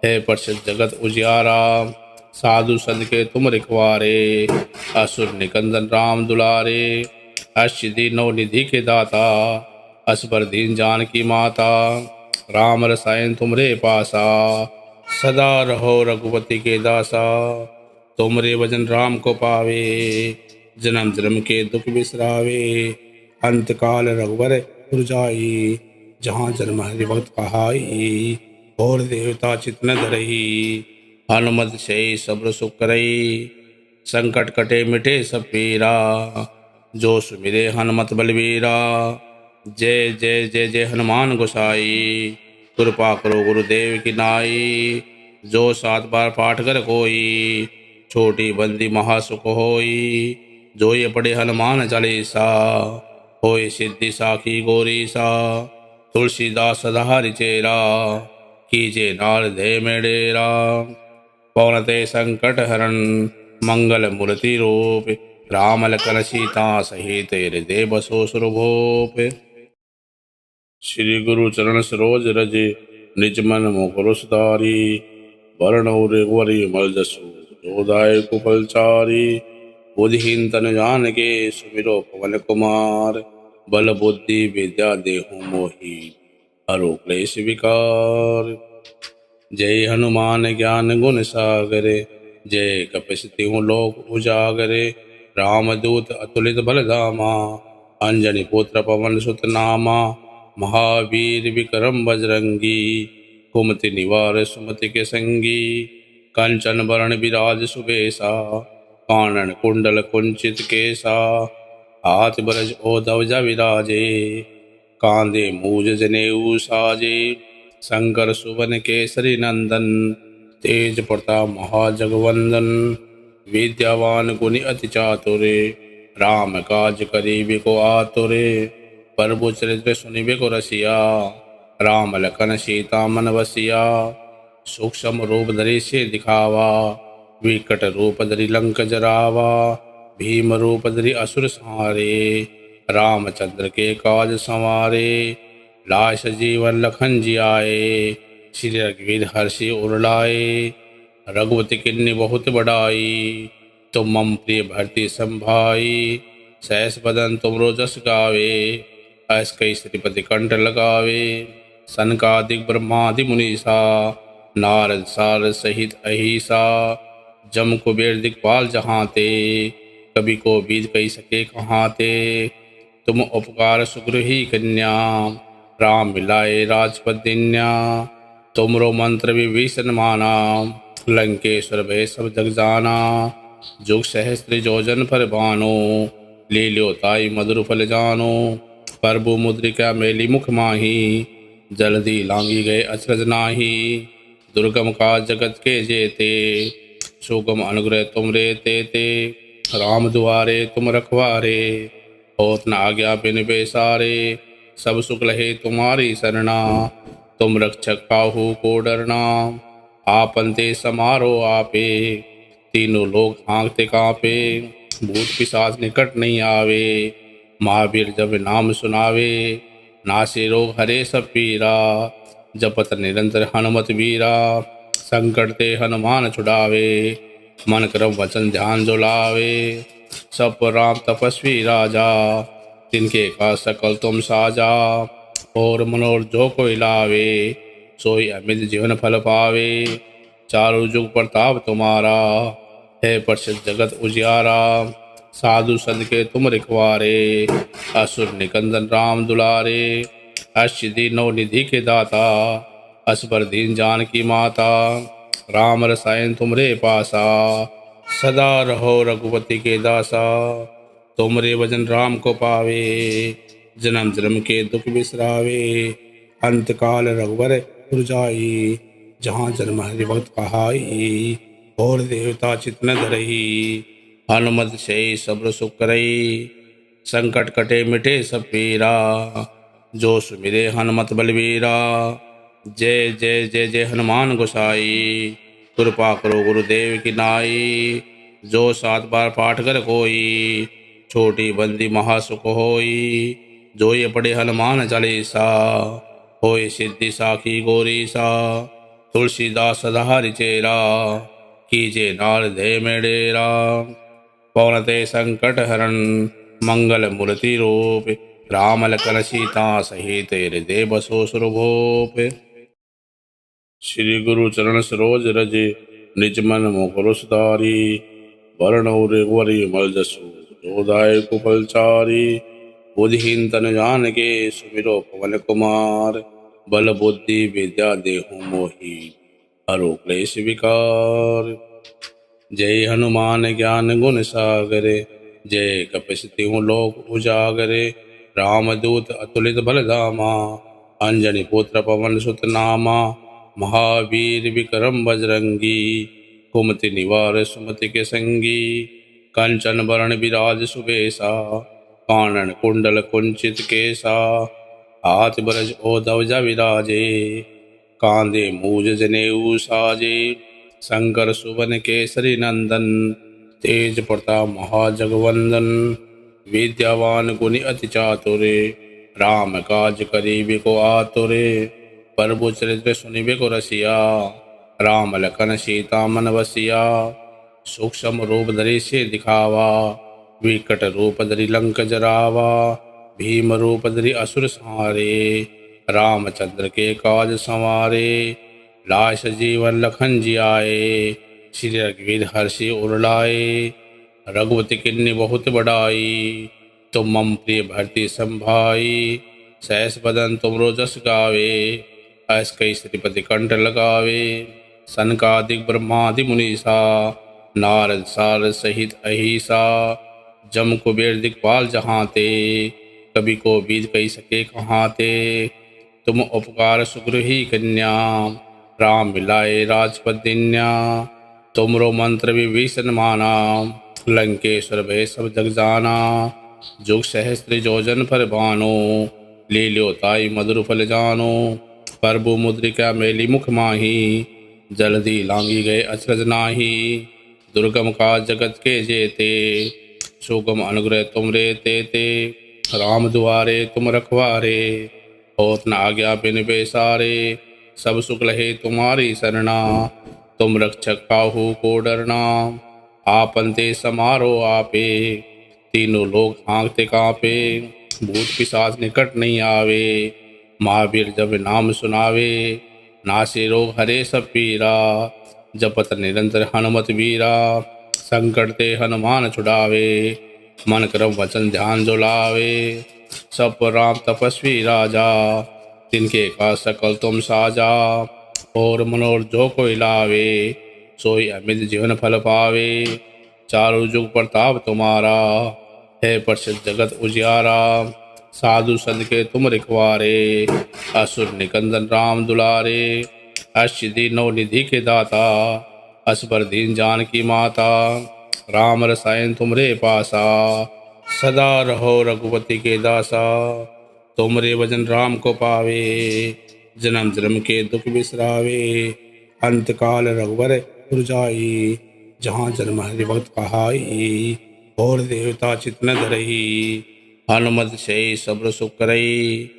है प्रसिद्ध जगत उजियारा, साधु संत के तुम रिखवारे। असुर निकंदन राम दुलारे, अष्टसिद्धि नौ निधि के दाता। असबर दीन जान की माता, राम रसायन तुमरे पासा। सदा रहो रघुपति के दासा, तुमरे भजन राम को पावे। जन्म जन्म के दुख बिसरावे, अंत काल रघुवर पुर जाई। जहाँ जन्म हरि भक्त कहाई, और देवता चित न धरही। हनुमत से सब्र सुख करई, संकट कटे मिटे सब पीरा। जो सुमिरे हनुमत बलवीरा, जय जय जय जय हनुमान गोसाई। कृपा करो गुरुदेव की नाई, जो 7 बार पाठ कर कोई। छोटी बंदी महासुख होई, जो ये पढ़े हनुमान चालीसा। होय सिद्धि साखी गौरी सा, तुलसीदास सदा चेरा। कीजे नार धे में डेरा, पवनते संकट हरण। मंगल मूर्ति रूप, राम लखन सीता सहित हृदय बसो सुरभूप। श्री गुरु चरण सरोज रज, निज मन मुकुर सुधारी। वर्ण रघुवरी मल जसु, जोदाय कुपलचारी। बुद्धिहीन तन जान के, सुमिरो पवन कुमार। बल बुद्धि विद्या देहु मोहि, हरो क्लेश विकार। जय हनुमान ज्ञान गुण सागरे, जय कपीस तिहुँ लोक उजागरे। रामदूत अतुलित बल धामा, अंजनी पुत्र पवन सुत नामा। महावीर विक्रम बजरंगी, कुमति निवार सुमति के संगी। कंचन बरण विराज सुबेसा, कानन कुंडल कुंचित केसा। हाथ ब्रज ओ ध्वजा विराजे, कांधे मूज जनेऊ साजे। शंकर सुवन केसरी नंदन, तेज प्रताप महाजगवंदन। विद्यावान गुणी अति चातुरे, राम काज करिबे को आतुरे। प्रभु चरित्र सुनिबे को रसिया, राम लखन सीता मन बसिया। सूक्ष्म रूप धरि से दिखावा, विकट रूप धरि लंक जरावा। भीम रूप धरि असुर संहारे, रामचंद्र के काज संवारे। लाय सजीवन लखन जियाए, श्री रघुवीर हर्षि उर लाए। रघुपति किन्नी बहुत बढ़ाई, तुम मम प्रिय भरती संभाई। सहस बदन तुमरो जस गावे, ऐस कई श्रीपति कंठ लगावे। सनकादिक ब्रह्मादि मुनीसा, नारद सारद सहित अहिसा। जम कुबेर दिक्पाल जहाँते, कवि को बीत कही सके कहाँते। तुम उपकार सुग्रही कन्या, राम मिलाए राजपद दिन्या। तुमरो मंत्र विभीषण माना, लंकेश्वर भय सब जग जाना। जुग सहस्त्र जोजन पर बानो, ले लो ताई मधुर फल जानो। प्रभु मुद्रिका मेली मुख माही, जल्दी लांगी गए अचरज नाही। दुर्गम का जगत के जेते, सुगम अनुग्रह तुम रे ते। राम दुआरे तुम रखवारे, होत न आज्ञा बिन पैसारे। सब सुख लहे तुम्हारी सरना, तुम रक्षक काहू को डरना। आपन ते समारो आपे, तीनों लोग हाँकते कांपे। भूत पिशाच निकट नहीं आवे, महावीर जब नाम सुनावे। नासे रोग हरे सब पीरा, जपत निरंतर हनुमत वीरा। संकट ते हनुमान छुड़ावे, मन क्रम वचन ध्यान जो लावे। सब पर राम तपस्वी राजा, तिनके का सकल तुम साजा। और मनोर जो कोई लावे, सोई अमित जीवन फल पावे। चारों जुग प्रताप तुम्हारा, है प्रसिद्ध जगत उजियारा। साधु संत के तुम रिखवारे, असुर निकंदन राम दुलारे। अष्टसिद्धि नौ निधि के दाता, असबर दीन जानकी माता। राम रसायन तुमरे पासा, सदा रहो रघुपति के दासा। तुमरे भजन राम को पावे, जन्म जन्म के दुख बिसरावे। अंत काल रघुवर पुर जाई, जहाँ जन्म हरि भक्त कहाई। और देवता चित न धरही, हनुमत से सब्र सुख करई। संकट कटे मिटे सब पीरा, जो सुमिरे हनुमत बलवीरा। जय जय जय जय हनुमान गोसाई, कृपा करो गुरुदेव की नाई। जो 7 बार पाठ कर कोई, छोटी बंदी महासुख होई। जो ये पढ़े हनुमान चालीसा, होय सिद्धि साखी गौरी सा। तुलसीदास सदा चेरा, कीजे नारदे में डेरा। पवनते संकट हरण, मंगल मूर्ति रूप। राम लखन सीता सहित हृदय बसो सुरभूप। श्री गुरु चरण सरोज रज, निज मन मुकुर सुधारी। वर्ण रघुवरी मल जसु, जोदाय कुपलचारी। बुद्धिहीन तन जान के, सुमिरो पवन कुमार। बल बुद्धि विद्या देहु मोहि, हरो क्लेश विकार। जय हनुमान ज्ञान गुण सागरे, जय कपीस तिहुँ लोक उजागरे। रामदूत अतुलित बल धामा, अंजनी पुत्र पवन सुत नामा। महावीर विक्रम बजरंगी, कुमति निवार सुमति के संगी। कंचन बरण विराज सुबेसा, कानन कुंडल कुंचित केसा। हाथ ब्रज ओ ध्वजा विराजे, कांधे मूज जनेऊ साजे। शंकर सुवन केसरी नंदन, तेज प्रताप महाजगवंदन। विद्यावान गुणी अति चातुरे, राम काज करीबे को आतुरे। प्रभु चरित्र सुनिबे को रसिया, राम लखन सीता मन बसिया। सूक्ष्म रूप धरि से दिखावा, विकट रूप धरि लंक जरावा। भीम रूप धरि असुर संहारे, रामचंद्र के काज संवारे। लाश जीवन लखन जियाए, श्री रघुवीर हर्षि उर लाए। रघुपति किन्नी बहुत बढ़ाई, तुम मम प्रिय भरती संभाई। सहस बदन तुमरो जस गावे, अस कई श्रीपति कंठ लगावे। सनकादिक ब्रह्मादि मुनीसा, नारद सारद सहित अहिसा। जम कुबेर दिक्पाल जहाँ ते, कभी को बीत कही सके कहाँ ते। तुम उपकार सुग्रही कन्या, राम मिलाए राजपद दिन्या। तुमरो मंत्र विभीषण माना, लंकेश्वर भय सब जग जाना। जुग सहस्त्र जोजन पर बानो, ले लो ताई मधुर फल जानो। प्रभु मुद्रिका मेली मुख माही, जल्दी लांगी गए अचरज नाही। दुर्गम का जगत के जेते, सुगम अनुग्रह तुम रे ते। राम दुआरे तुम रखवारे, होत न आज्ञा बिन पैसारे। सब सुख लहे तुम्हारी सरना, तुम रक्षक काहू को डरना। आपन ते समारो आपे, तीनों लोग हाँकते कांपे। भूत पिशाच निकट नहीं आवे, महावीर जब नाम सुनावे। नासे रोग हरे सब पीरा, जपत निरंतर हनुमत वीरा। संकट ते हनुमान छुड़ावे, मन क्रम वचन ध्यान जो लावे। सब पर राम तपस्वी राजा, तिनके का सकल तुम साजा। और मनोर जो कोई लावे, सोई अमित जीवन फल पावे। चारों जुग प्रताप तुम्हारा, है प्रसिद्ध जगत उजियारा। साधु संत के तुम रिखवारे, असुर निकंदन राम दुलारे। अष्टसिद्धि नौ निधि के दाता, असबर दीन जानकी माता। राम रसायन तुमरे पासा। सदा रहो रघुपति के दासा। तुमरे भजन राम को पावे। जन्म जन्म के दुख बिसरावे। अंत काल रघुवर पुर जाई। जहाँ जन्म हरि भक्त कहाई। और देवता चित न धरही। हनुमत से सब्र सुख करई।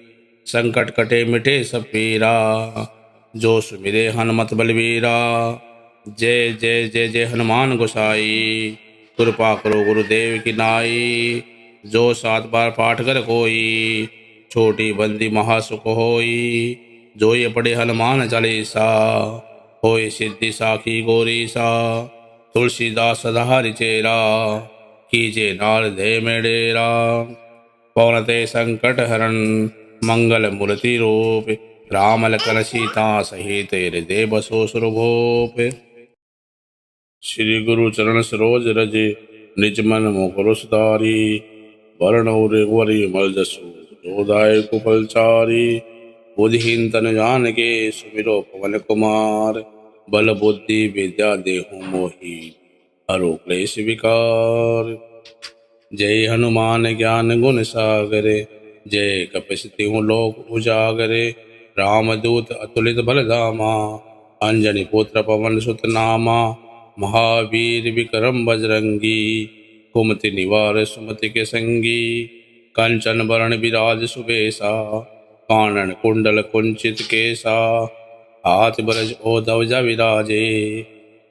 संकट कटे मिटे सब पीरा। जो सुमिरे हनुमत बलवीरा। जय जय जय जय हनुमान गोसाई। कृपा करो गुरुदेव की नाई। जो 7 बार पाठ कर कोई। छोटी बंदी महासुख होई। जो ये पढ़े हनुमान चालीसा। होय सिद्धि साखी गौरी सा। तुलसीदास सदा चेरा। कीजे नार दे में डेरा। पवनते संकट हरण। मंगल मूर्ति रूप। राम लखन सीता सहित हृदय बसो सुरभूप। श्री गुरु चरण सरोज रज। निज मन मुकुर सुधारी। वर्ण रघुवरी मल जसु। जोदाय कुपलचारी। बुद्धिहीन तन जान के सुमिरो पवन कुमार। बल बुद्धि विद्या देहु मोहि। हरो क्लेश विकार। जय हनुमान ज्ञान गुण सागरे। जय कपीस तिहुँ लोक उजागरे। रामदूत अतुलित बल धामा। अंजनी पुत्र पवन सुत नामा। महावीर विक्रम बजरंगी। कुमति निवार सुमति के संगी। कंचन बरण विराज सुबेसा। कानन कुंडल कुंचित केसा। हाथ ब्रज ओ ध्वजा विराजे।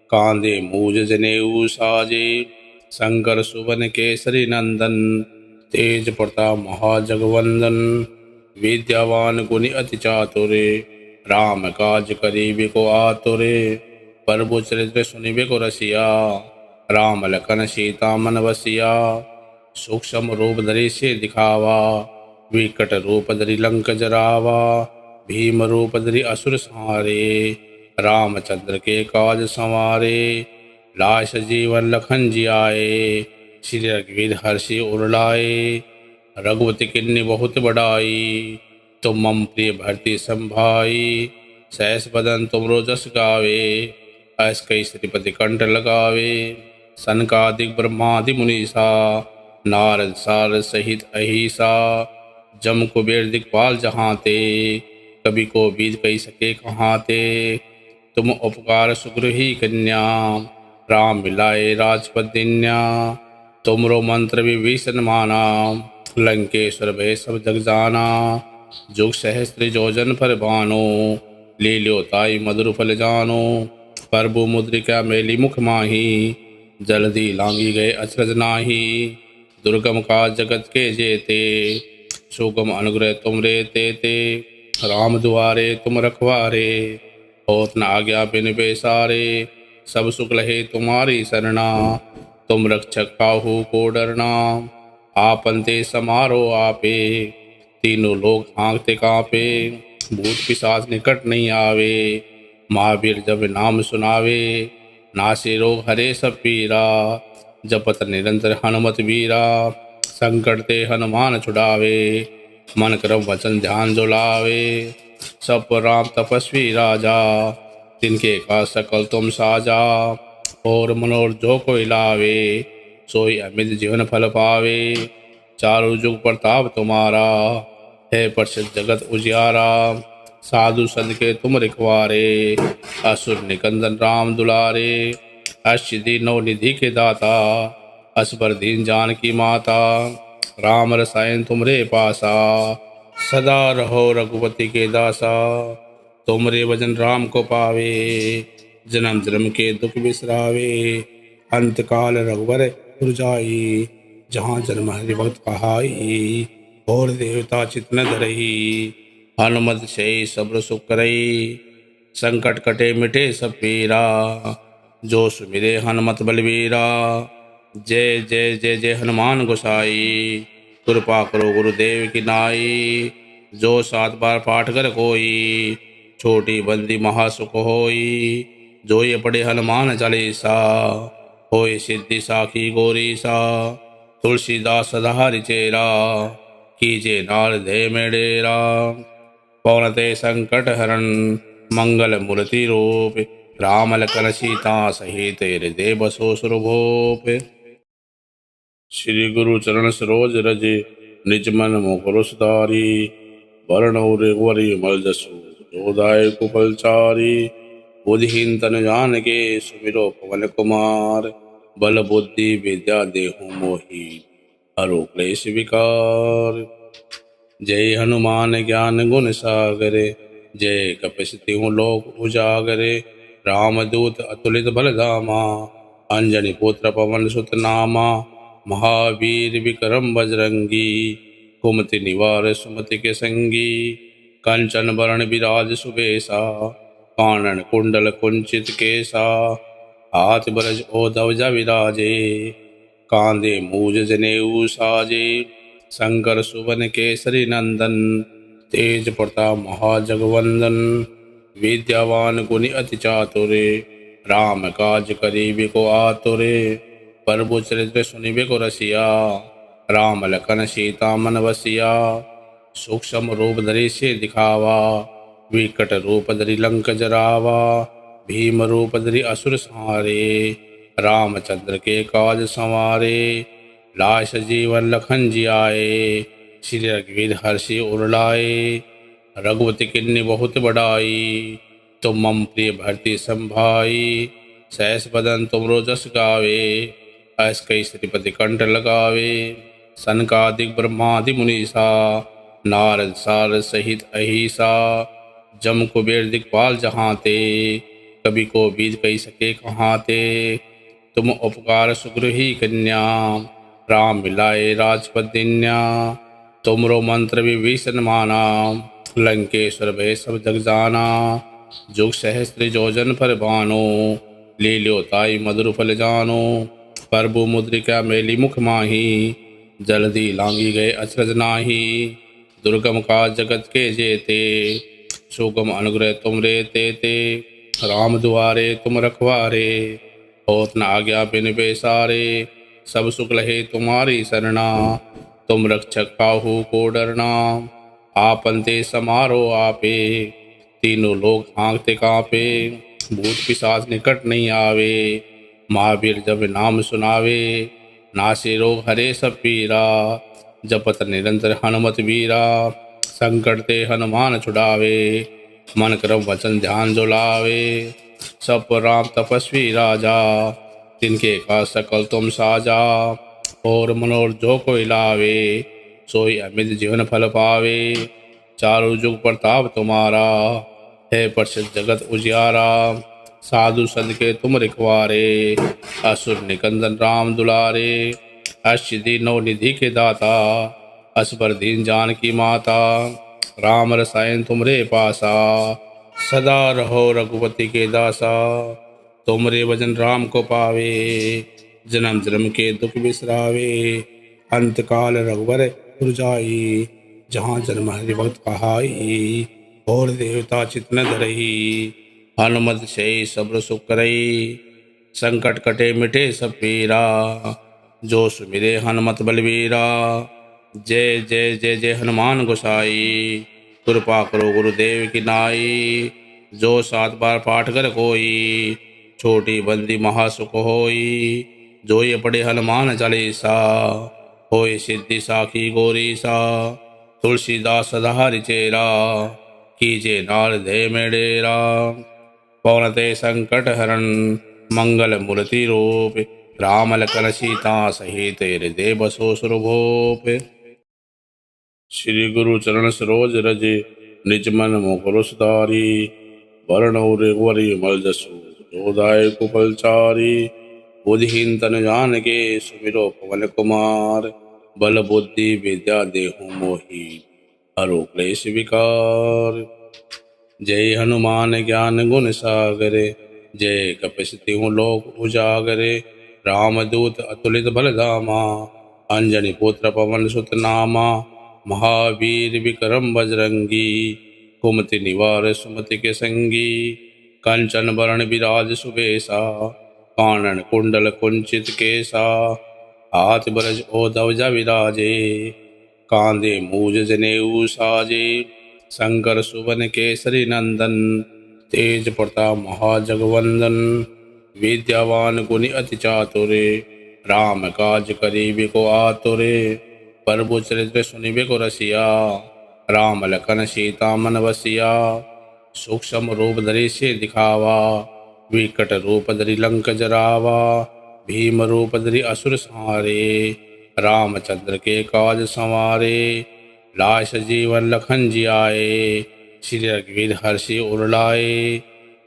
कांधे मूज जनेऊ साजे। शंकर सुवन केसरी नंदन। तेज प्रताप महाजगवंदन। विद्यावान गुणी अति चातुरे। राम काज करीबे को आतुरे। प्रभु चरित्र सुनिबे को रसिया। राम लखन सीता मन बसिया। सूक्ष्म रूप धरि से दिखावा। विकट रूप धरि लंक जरावा। भीम रूप धरि असुर संहारे। रामचंद्र के काज संवारे। लाश जीवन लखन जियाए। श्री रघुवीर हर्षि उर लाए। रघुपति किन्नी बहुत बढ़ाई। तुम मम प्रिय भरती संभाई। सहस बदन तुमरो जस गावे। अस कई श्रीपति कंठ लगावे। सनकादिक ब्रह्मादि मुनीसा। नारद सारद सहित अहिसा। जम कुबेर दिक्पाल जहाँते। कवि को बीज कही सके कहाते। तुम उपकार सुग्रही कन्या। राम मिलाए राजपद दिन्या। तुमरो मंत्र विभीषण माना। लंकेश्वर भय सब जग जाना। जुग सहस्त्र जोजन पर बानो। ले लो ताई मधुर फल जानो। प्रभु मुद्रिका मेली मुख माही। जल्दी लांगी गए अचरज नाही। दुर्गम का जगत के जेते। सुगम अनुग्रह तुम रे तेते। राम दुआरे तुम रखवारे। होत न आज्ञा बिन बेसारे। सब सुख लहे तुम्हारी सरना। तुम रक्षक काहू को डरना। आपन ते समारो आपे। तीनों लोग हाँकते कांपे। भूत पिशाच निकट नहीं आवे। महावीर जब नाम सुनावे। नासे रोग हरे सब पीरा। जपत निरंतर हनुमत वीरा। संकट ते हनुमान छुड़ावे। मन क्रम वचन ध्यान जो लावे। सब पर राम तपस्वी राजा। तिनके का सकल तुम साजा। और मनोर जो कोई लावे। सोई अमित जीवन फल पावे। चारों जुग प्रताप तुम्हारा। है प्रसिद्ध जगत उजियारा। साधु संत के तुम रिखवारे। असुर निकंदन राम दुलारे। अष्टसिद्धि नौ निधि के दाता। असबर दीन जान की माता। राम रसायन तुमरे पासा। सदा रहो रघुपति के दासा। तुमरे भजन राम को पावे। जन्म जन्म के दुख बिसरावे। अंत काल रघुवर पुर जाई। जहाँ जन्म हरि भक्त कहाई। और देवता चित न धरही। हनुमत से सब्र सुख करई। संकट कटे मिटे सब पीरा। जो सुमिरे हनुमत बलवीरा। जय जय जय जय हनुमान गोसाई। कृपा करो गुरुदेव की नाई। जो 7 बार पाठ कर कोई। छोटी बंदी महासुख होई। जो ये पढ़े हनुमान चालीसा। होय सिद्धि साखी गौरी सा। तुलसीदास सदा चेरा। कीजे नार दे में डेरा। पवनते संकट हरण। मंगल मूर्ति रूप। राम लखन सीता सहित हृदय बसो सुरभूप। श्री गुरु चरण सरोज रज निज मन मुकुर सुधारी। वरण रघुवरी मल जसु जोदाय कुपलचारी। बुद्धिहीन तन जान के सुमिरो पवन कुमार। बल बुद्धि विद्या देहु मोहि हरो क्लेश विकार। जय हनुमान ज्ञान गुण सागरे। जय कपीस तिहु लोक उजागरे। रामदूत अतुलित बल धामा। अंजनी पुत्र पवन सुत नामा। महावीर विक्रम बजरंगी। कुमति निवार सुमति के संगी। कंचन बरण विराज सुबेसा। कानन कुंडल कुंचित केसा। हाथ ब्रज ओ ध्वजा विराजे। कांधे मूज जनेऊ साजे। शंकर सुवन केसरी नंदन। तेज प्रताप महाजगवंदन। विद्यावान गुणी अति चातुरे। राम काज करीबे को आतुरे। प्रभु चरित्र सुनिबे को रसिया। राम लखन सीता मन बसिया। सूक्ष्म रूप धरि से दिखावा। विकट रूप धरि लंक जरावा। भीम रूप धरि असुर संहारे। रामचंद्र के काज संवारे। लाश जीवन लखन जियाए। श्री रघुवीर हर्षि उरलाए। रघुपति किन्नी बहुत बढ़ाई। तुम मम प्रिय भरती संभाई। सहस बदन तुमरो जस गावे। अस कई श्रीपति कंठ लगावे। सनकादिक ब्रह्मादि मुनीसा। नारद सारद सहित अहिसा। जम कुबेर दिक्पाल जहांते। कवि को बीज कही सके कहाते। तुम उपकार सुग्रही कन्या। राम मिलाए राजपद दिन्या। तुमरो मंत्र विभीषण माना। लंकेश्वर भय सब जग जाना। जुग सहस्त्र जोजन पर बानो। ले लो ताई मधुर फल जानो। प्रभु मुद्रिका मेली मुख माही। जल्दी लांगी गए अचरज नाही। दुर्गम का जगत के जेते। सुगम अनुग्रह तुम रे ते। राम दुआरे तुम रखवारे। होत न आज्ञा बिन बेसारे। सब सुख लहे तुम्हारी सरना। तुम रक्षक काहू को डरना। आपन ते समारो आपे। तीनों लोग हाँकते कांपे। भूत पिशाच निकट नहीं आवे। महावीर जब नाम सुनावे। नासे रोग हरे सब पीरा। जपत निरंतर हनुमत वीरा। संकट ते हनुमान छुड़ावे। मन क्रम वचन ध्यान जो लावे। सब पर राम तपस्वी राजा। तिनके का सकल तुम साजा। और मनोर जो कोई लावे। सोई अमित जीवन फल पावे। चारों जुग प्रताप तुम्हारा। है प्रसिद्ध जगत उजियारा। साधु संत के तुम रिखवारे। असुर निकंदन राम दुलारे। अष्टसिद्धि नौ निधि के दाता। असबर दीन जान की माता। राम रसायन तुमरे पासा। सदा रहो रघुपति के दासा। तुमरे भजन राम को पावे। जन्म जन्म के दुख बिसरावे। अंत काल रघुवर पुर जाई। जहाँ जन्म हरि भक्त कहाई। और देवता चित न धरही। हनुमत से सब्र सुख करई। संकट कटे मिटे सब पीरा। जो सुमिरे हनुमत बलवीरा। जय जय जय जय हनुमान गोसाई। कृपा करो गुरुदेव की नाई। जो 7 बार पाठ कर कोई। छोटी बंदी महासुख होई। जो ये पढ़े हनुमान चालीसा। होय सिद्धि साखी गौरी सा। तुलसीदास सदा चेरा। कीजे नार दे में डेरा। पवनते संकट हरण। मंगल मूर्ति रूप। राम लखन सीता सहित हृदय बसो सुरभूप। श्री गुरु चरण सरोज रज निज मन मुकुर सुधारी। वरण रघुवरी मल जसु जोदाय कुपलचारी। बुद्धिहीन तन जान के सुमिरो पवन कुमार। बल बुद्धि विद्या देहु मोहि हरो क्लेश विकार। जय हनुमान ज्ञान गुण सागरे। जय कपीस तिहु लोक उजागरे। रामदूत अतुलित बल धामा। अंजनी पुत्र पवन सुत नामा। महावीर विक्रम बजरंगी। कुमति निवार सुमति के संगी। कंचन बरण विराज सुबेसा। कानन कुंडल कुंचित केसा। हाथ ब्रज ओ ध्वजा विराजे। कांधे मूज जनेऊ साजे। शंकर सुवन केसरी नंदन। तेज प्रताप महाजगवंदन विद्यावान गुणी अति चातुरे राम काज करीबे को आतुरे प्रभु चरित्र सुनिबे को रसिया राम लखन सीता मन बसिया सूक्ष्म रूप धरि से दिखावा विकट रूप धरि लंक जरावा भीम रूप धरि असुर संहारे रामचंद्र के काज संवारे लाश जीवन लखन जियाए श्री रघुवीर हर्षि उरलाए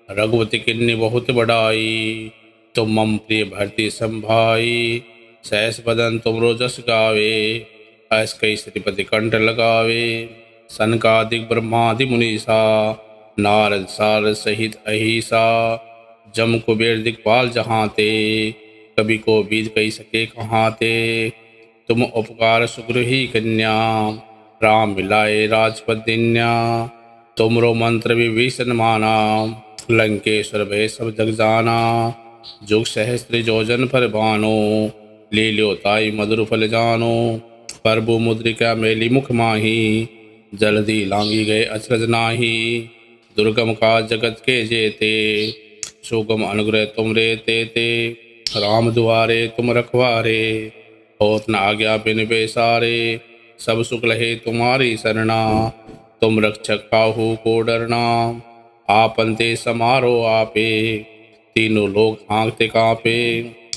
रघुपति किन्नी बहुत बड़ाई तुम मम प्रिय भरती संभाई सहस बदन तुमरो जस गावे ऐस कई श्रीपति कंठ लगावे सनकादिक ब्रह्मादि मुनीसा नारद सारद सहित अहिसा जम कुबेर दिक्पाल जहाँते कभी को बीज कही सके कहाँते तुम उपकार सुग्रही कन्या राम मिलाए राजपद दिन्या तुमरो मंत्र विभीषण माना लंकेश्वर भय सब जग जाना जुग सहस्त्र जोजन पर बानो ले लो ताई मधुर फल जानो प्रभु मुद्रिका मेली मुख माही जल्दी लांगी गए अचरज नाही दुर्गम का जगत के जेते सुगम अनुग्रह तुम रे ते राम दुआरे तुम रखवारे होत न आज्ञा बिन बेसारे सब सुख लहे तुम्हारी सरना तुम रक्षक काहू को डरना आपन ते समारो आपे तीनों लोग आंखते कांपे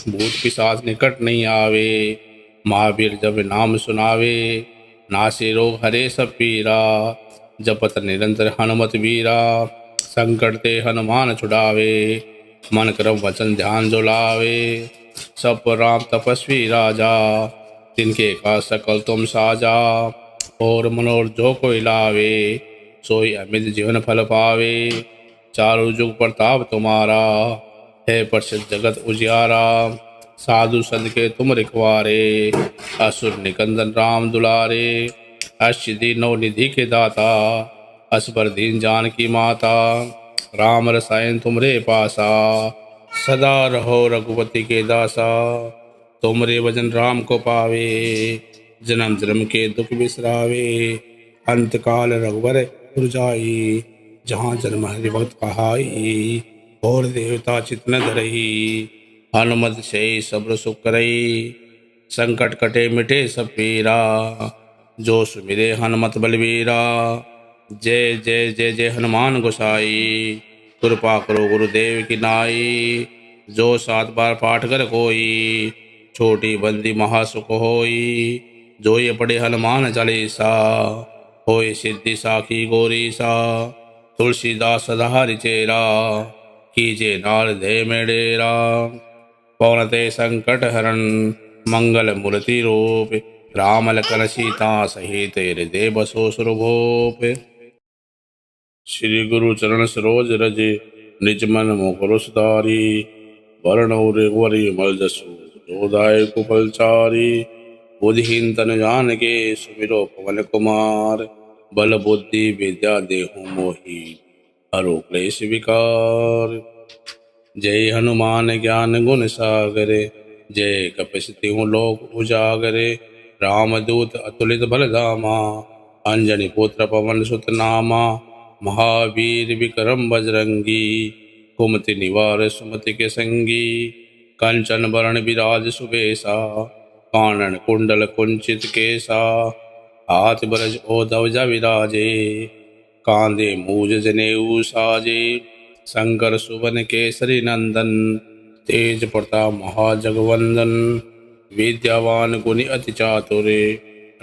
भूत पिशाच निकट नहीं आवे महावीर जब नाम सुनावे नासे रोग हरे सब पीरा जपत निरंतर हनुमत वीरा संकट ते हनुमान छुड़ावे मन क्रम वचन ध्यान जो लावे सब पर राम तपस्वी राजा तिनके का सकल तुम साजा और मनोर जो कोई लावे सोई अमित जीवन फल पावे चारों जुग प्रताप तुम्हारा है प्रसिद्ध जगत उजियारा साधु संत के तुम रिखवारे असुर निकंदन राम दुलारे अष्टि नौ निधि के दाता असबर दीन जान की माता राम रसायन तुमरे पासा सदा रहो रघुपति के दासा तुमरे वजन राम को पावे जन्म जन्म के दुख बिसरावे अंत काल रघुवर जाई जहाँ जन्म हरि भक्त कहाई और देवता चित न धरही हनुमत से सब्र सुख करई संकट कटे मिटे सब पीरा जो सुमिरे हनुमत बलवीरा जय जय जय जय हनुमान गोसाई कृपा करो गुरुदेव की नाई जो 7 बार पाठ कर कोई छोटी बंदी महासुख होई जो ये पढ़े हनुमान चालीसा होए सिद्धि साखी गौरी सा तुलसीदास सदाहरि चेरा कीजे नार दे मेडेरा पौनते संकट हरण मंगल मूर्ति रूप राम लखन सीता सहित हृदय बसो सुरभूप श्री गुरु चरण सरोज रज निज मन मुकुर सुधारी वर्ण रघुवरी मल जसु जोदाय कुपलचारी बुद्धिहीन तन जान के सुमिरो पवन कुमार बल बुद्धि विद्या देहु मोहि हरो क्लेश विकार जय हनुमान ज्ञान गुण सागरे जय कपि लोक उजागरे रामदूत अतुलित बल धामा अंजनी पुत्र पवन सुत नामा महावीर विक्रम बजरंगी कुमति निवार सुमति के संगी कंचन वरण विराज सुबेसा कानन कुंडल कुंचित केसा हाथ ब्रज ओ ध्वजा विराजे कांधे मूज जनेऊ साजे शंकर सुवन केसरी नंदन तेज प्रताप महाजगवंदन विद्यावान गुणी अति चातुरे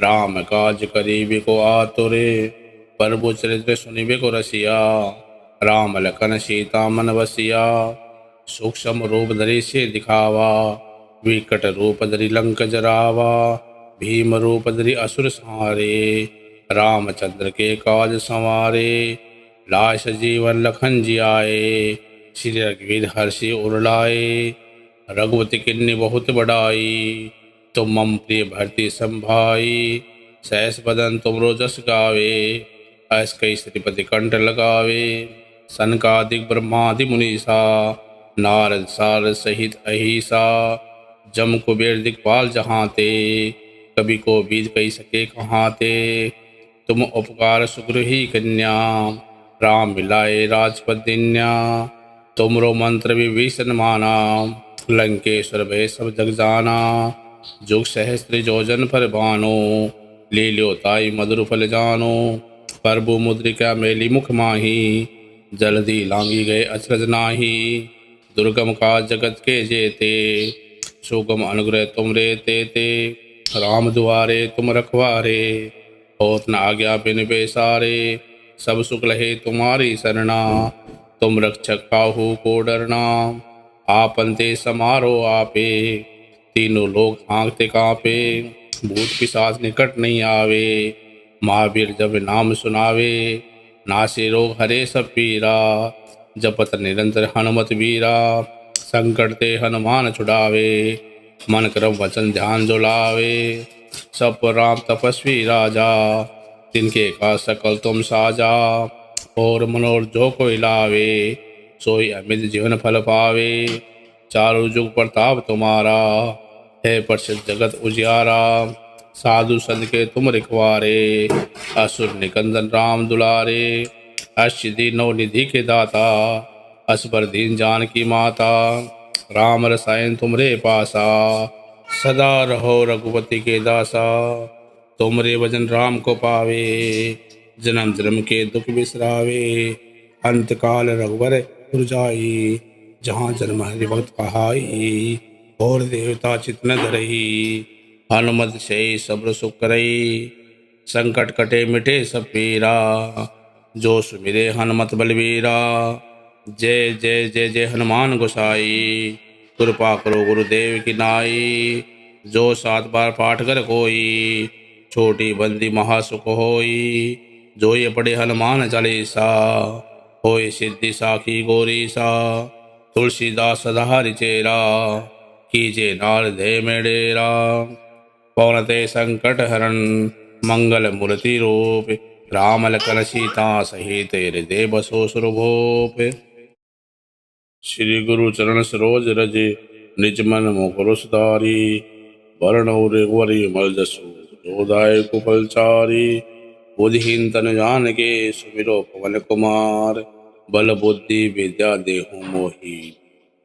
राम काज करीबे को आतुरे प्रभु चरित्र सुनिबे को रसिया राम लखन सीता मन बसिया सूक्ष्म रूप धरि से दिखावा विकट रूप धरि लंक जरावा भीम रूप धरि असुर संहारे रामचंद्र के काज संवारे लाश जीवन लखन जियाए श्री रघुवीर हर्षि उरलाए रघुपति किन्नी बहुत बड़ाई तुम मम प्रिय भरती संभाई सहस बदन तुमरो जस गावे ऐस कई श्रीपति कंठ लगावे सनकादिक ब्रह्मादि मुनीसा नारद सारद सहित अहिसा जम कुबेर दिक्पाल जहाँते कभी को बीज कही सके कहाँते तुम उपकार सुग्रही कन्या राम मिलाए राजपद दिन्या। तुमरो मंत्र विभीषण माना, लंकेश्वर भय सब जग जाना। जुग सहस्त्र जोजन पर बानो, ले ल्यो ताई मधुर फल जानो। प्रभु मुद्रिका मेली मुख माही, जल्दी लांगी गए अचरज नाही। दुर्गम का जगत के जेते, सुगम अनुग्रह तुम रे ते। राम दुआरे तुम रखवारे, होत न आज्ञा बिन बेसारे। सब सुख लहे तुम्हारी सरना, तुम रक्षक काहू को डरना। आपन ते समारो आपे, तीनों लोग हाँकते कांपे। भूत पिशाच निकट नहीं आवे, महावीर जब नाम सुनावे। नासे रोग हरे सब पीरा, जपत निरंतर हनुमत वीरा। संकट ते हनुमान छुड़ावे, मन क्रम वचन ध्यान जो लावे। सब पर राम तपस्वी राजा, तिनके का सकल तुम साजा। और मनोर जो कोई लावे, सोई अमित जीवन फल पावे। चारों जुग प्रताप तुम्हारा, है प्रसिद्ध जगत उजियारा। साधु संत के तुम रिखवारे, असुर निकंदन राम दुलारे। अष्टसिद्धि नौ निधि के दाता, असबर दीन जानकी माता। राम रसायन तुमरे पासा, सदा रहो रघुपति के दासा। तुमरे भजन राम को पावे, जन्म जन्म के दुख बिसरावे। अंत काल रघुवर पुर जाई, जहाँ जन्म हरि भक्त कहाई। और देवता चित न धरई, हनुमत से सब्र सुख करई। संकट कटे मिटे सब पीरा, जो सुमिरे हनुमत बलवीरा। जय जय जय जय हनुमान गोसाई, कृपा करो गुरुदेव की नाई। जो 7 बार पाठ कर कोई, छोटी बंदी महासुख होई। जो ये पढ़े हनुमान चालीसा, होय सिद्धि साखी गौरी सा। तुलसीदास सदा चेरा, कीजे नार दे में डेरा। पवनते संकट हरण, मंगल मूर्ति रूप। राम लखन सीता सहित हृदय बसो सुरभूप। श्री गुरु चरण सरोज रज, निज मन मुकुर सुधारी। वर्ण रघुवरी मल जसु, जोदाय कुपलचारी। बुद्धिहीन तन जान के, सुमिरो पवन कुमार। बल बुद्धि विद्या देहु मोहि,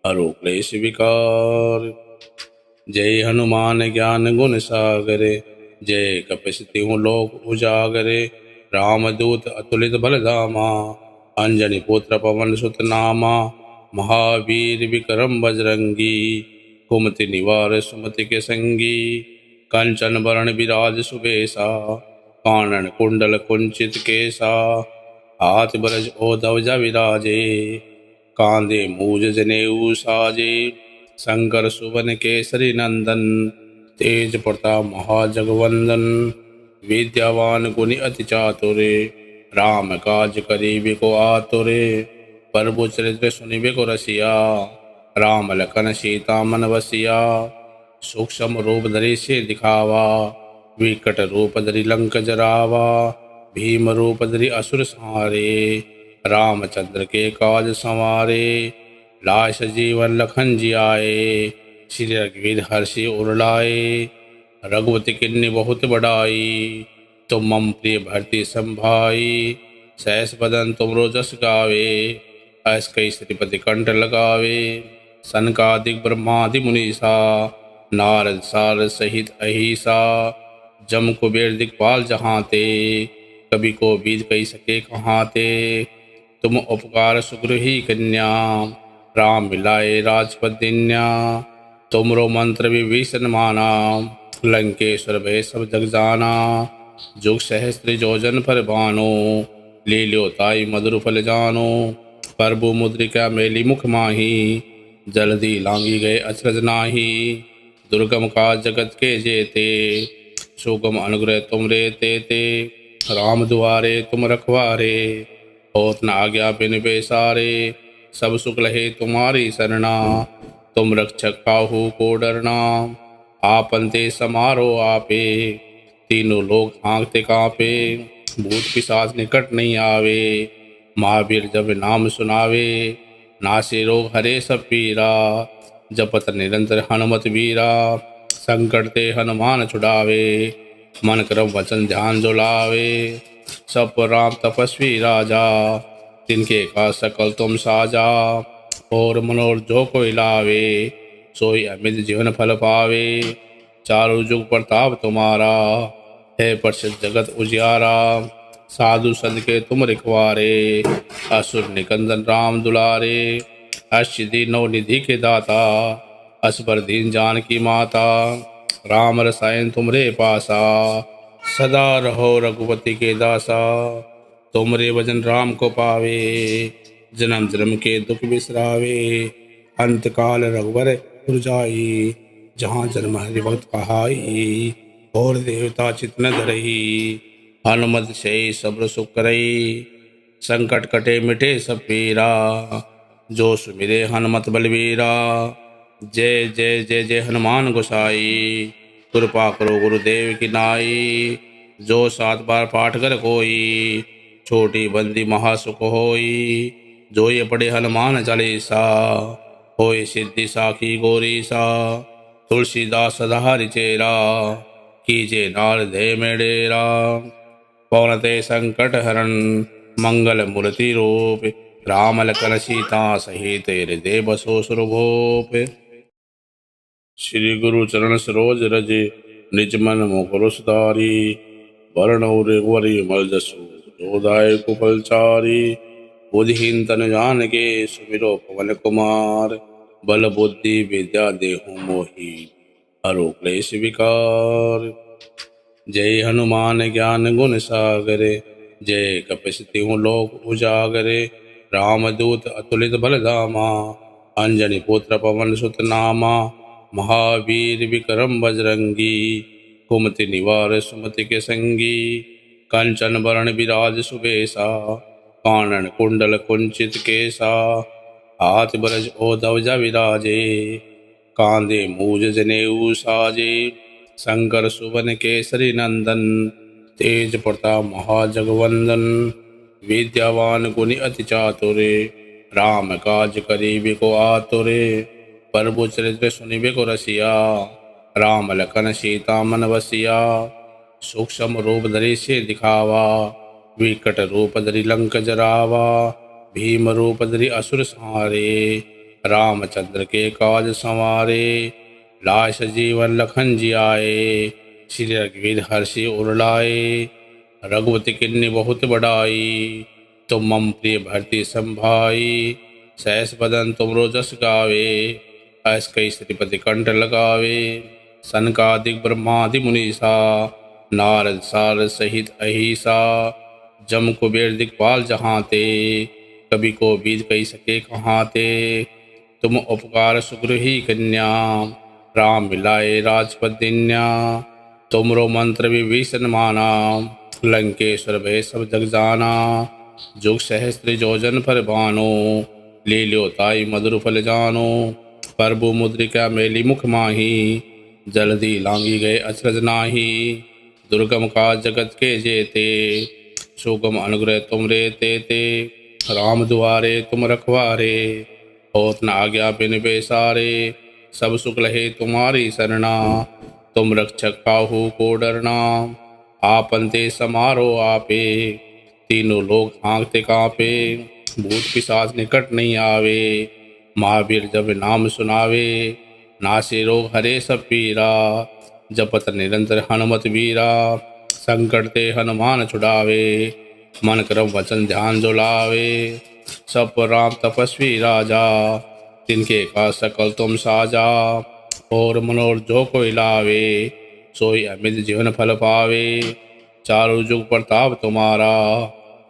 हरो क्लेश विकार। जय हनुमान ज्ञान गुण सागरे, जय कपीस तिहुँ लोक उजागरे। रामदूत अतुलित बल धामा, अंजनी पुत्र पवन सुत नामा। महावीर विक्रम बजरंगी, कुमति निवार सुमति के संगी। कंचन बरण विराज सुबेसा, कानन कुंडल कुंचित केसा। हाथ ब्रज ओ ध्वजा विराजे, कांधे मूज जनेऊ साजे। शंकर सुवन केसरी नंदन, तेज प्रताप महाजगवंदन। विद्यावान गुणी अति चातुरे, राम काज करीबे को आतुरे। प्रभु चरित्र सुनिबे को रसिया, राम लखन सीता मन बसिया। सूक्ष्म रूप धरि से दिखावा, विकट रूप धरि लंक जरावा। भीम रूप धरि असुर संहारे, रामचंद्र के काज संवारे। लाश जीवन लखन जियाए, श्री रघुवीर हर्षि उर लाए। रघुपति किन्नी बहुत बड़ाई, तुम मम प्रिय भरती संभाई। सहस बदन तुमरो जस गावे, अस कई श्रीपति कंठ लगावे। सनकादिक ब्रह्मादि मुनीसा, नारद सारद सहित अहिसा। जम कुबेर दिक्पाल जहाँ ते, कभी को बीत कही सके कहाँ ते। तुम उपकार सुग्रही कन्या, राम मिलाए राजपद दिन्या। तुमरो मंत्र विभीषण माना, लंकेश्वर भय सब जग जाना। जुग सहस्त्र जोजन पर बानो, ले ल्यो ताई मधुर फल जानो। प्रभु मुद्रिका मेली मुख माही, जल्दी लांगी गए अचरज नाही। दुर्गम का जगत के जेते, सुगम अनुग्रह तुम रे ते। राम दुआरे तुम रखवारे, होत न आज्ञा बिन बेसारे। सब सुख लहे तुम्हारी सरना, तुम रक्षक काहू को डरना। आपन ते समारो आपे, तीनों लोग हाँकते कांपे। भूत पिशाच निकट नहीं आवे, महावीर जब नाम सुनावे। नासे रोग हरे सब पीरा, जपत निरंतर हनुमत वीरा। संकट ते हनुमान छुड़ावे, मन क्रम वचन ध्यान जो लावे। सब पर राम तपस्वी राजा, तिनके का सकल तुम साजा, और मनोर जो कोई लावे, सोई अमित जीवन फल पावे। चारों जुग प्रताप तुम्हारा, है प्रसिद्ध जगत उजियारा। साधु संत के तुम रिखवारे, असुर निकंदन राम दुलारे। अष्टसिद्धि नौ निधि के दाता, असबर दीन जान की माता। राम रसायन तुमरे पासा, सदा रहो रघुपति के दासा। तुमरे भजन राम को पावे, जन्म जन्म के दुख बिसरावे। अंत काल रघुवर पुर जाई, जहाँ जन्म हरि भक्त कहाई। और देवता चित न धरही, हनुमत से सब्र सुख करई। संकट कटे मिटे सब पीरा, जो सुमिरे हनुमत बलवीरा। जय जय जय जय हनुमान गोसाई, कृपा करो गुरुदेव की नाई। जो 7 बार पाठ कर कोई, छोटी बंदी महासुख होई। जो ये पढ़े हनुमान चालीसा, होय सिद्धि साखी गोरी सा। तुलसीदास सदा चेरा, कीजे नार दे में डेरा। पवनते संकट हरण, मंगल मूर्ति रूप। राम लखन सीता सहित हृदय बसो सुरभूप। श्री गुरु चरण सरोज रज, निज मन मुकुर सुधारी। वर्ण रघुवरी मल जसु, जो दायक फलचारी। बुद्धिहीन तन जान के, सुमिरो पवन कुमार। बल बुद्धि विद्या देहु मोहि, हरो क्लेश विकार। जय हनुमान ज्ञान गुण सागरे, जय कपीस तिहुँ लोक उजागरे। रामदूत अतुलित बल धामा, अंजनी पुत्र पवन सुत नामा। महावीर विक्रम बजरंगी, कुमति निवार सुमति के संगी। कंचन बरण विराज सुबेसा, कानन कुंडल कुंचित केसा। हाथ ब्रज ओ ध्वजा विराजे, कांधे मूज जनेऊ साजे। शंकर सुवन केसरी नंदन, तेज प्रताप महाजगवंदन। विद्यावान गुणी अति चातुरे, राम काज करीबे को आतुरे। प्रभु चरित्र सुनिबे को रसिया, राम लखन सीता मन बसिया। सूक्ष्म रूप धरि से दिखावा, विकट रूप धरि लंक जरावा। भीम रूप धरि असुर संहारे, रामचंद्र के काज संवारे। लाश जीवन लखन जियाए, श्री रघुवीर हर्षि उर लाए। रघुपति किन्नी बहुत बढ़ाई, तुम मम प्रिय भरती संभाई। सहस बदन तुमरो जस गावे, अस कई श्रीपति कंठ लगावे। सनकादिक ब्रह्मादि मुनीसा, नारद सारद सहित अहिसा। जम कुबेर दिक्पाल जहाँ ते, कभी को बीज कही सके कहाँ ते। तुम उपकार सुग्रही कन्या, राम मिलाए राजपद दिन्या। तुमरो मंत्र विभीषण माना, लंकेश्वर भय सब जग जाना। जुग सहस्त्र जोजन पर बानो, ले लो ताई मधुर फल जानो। प्रभु मुद्रिका मेली मुख माही, जल्दी लांगी गए अचरज नाही। दुर्गम का जगत के जेते, सुगम अनुग्रह तुम रे ते। राम दुआरे तुम रखवारे, होत न आज्ञा बिन बेसारे। सब सुख लहे तुम्हारी सरना, तुम रक्षक काहू को डरना। आपन ते समारो आपे, तीनों लोग हाँकते कांपे। भूत पिशाच निकट नहीं आवे, महावीर जब नाम सुनावे। नासे रोग हरे सब पीरा, जपत निरंतर हनुमत वीरा। संकट ते हनुमान छुड़ावे, मन क्रम वचन ध्यान जो लावे। सब पर राम तपस्वी राजा, तिनके का सकल तुम साजा। और मनोर जो कोई लावे, सोई अमित जीवन फल पावे। चारों जुग प्रताप तुम्हारा,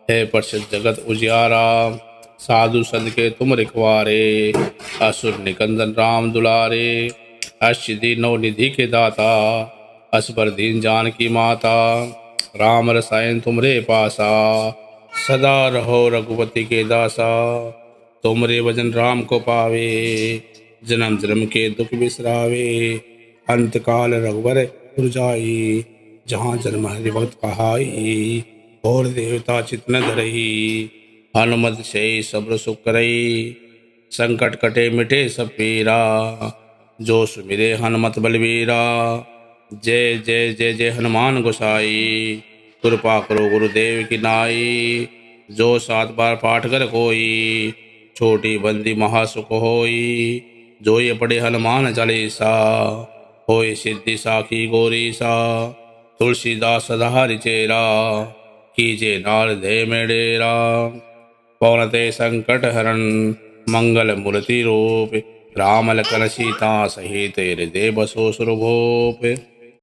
है प्रसिद्ध जगत उजियारा। साधु संत के तुम रिखवारे, असुर निकंदन राम दुलारे। अष्टसिद्धि नौ निधि के दाता, असबर दीन जान की माता। राम रसायन तुमरे पासा, सदा रहो रघुपति के दासा। तुमरे भजन राम को पावे, जन्म जन्म के दुख बिसरावे। अंत काल रघुवर पुर जाई, जहाँ जन्म हरि भक्त कहाई। और देवता चित न धरही, हनुमत से सब्र सुख करई। संकट कटे मिटे सब पीरा, जो सुमिरे हनुमत बलवीरा। जय जय जय जय हनुमान गोसाई, कृपा करो गुरुदेव की नाई। जो 7 बार पाठ कर कोई, छोटी बंदी महासुख होई। जो ये पढ़े हनुमान चालीसा, होय सिद्धि साखी गौरी सा। तुलसीदास सदाहरि चेरा, कीजे नार दे में डेरा। पवनते संकट हरण, मंगल मूर्ति रूप। राम लखन सीता सहित हृदय बसो सुरभूप।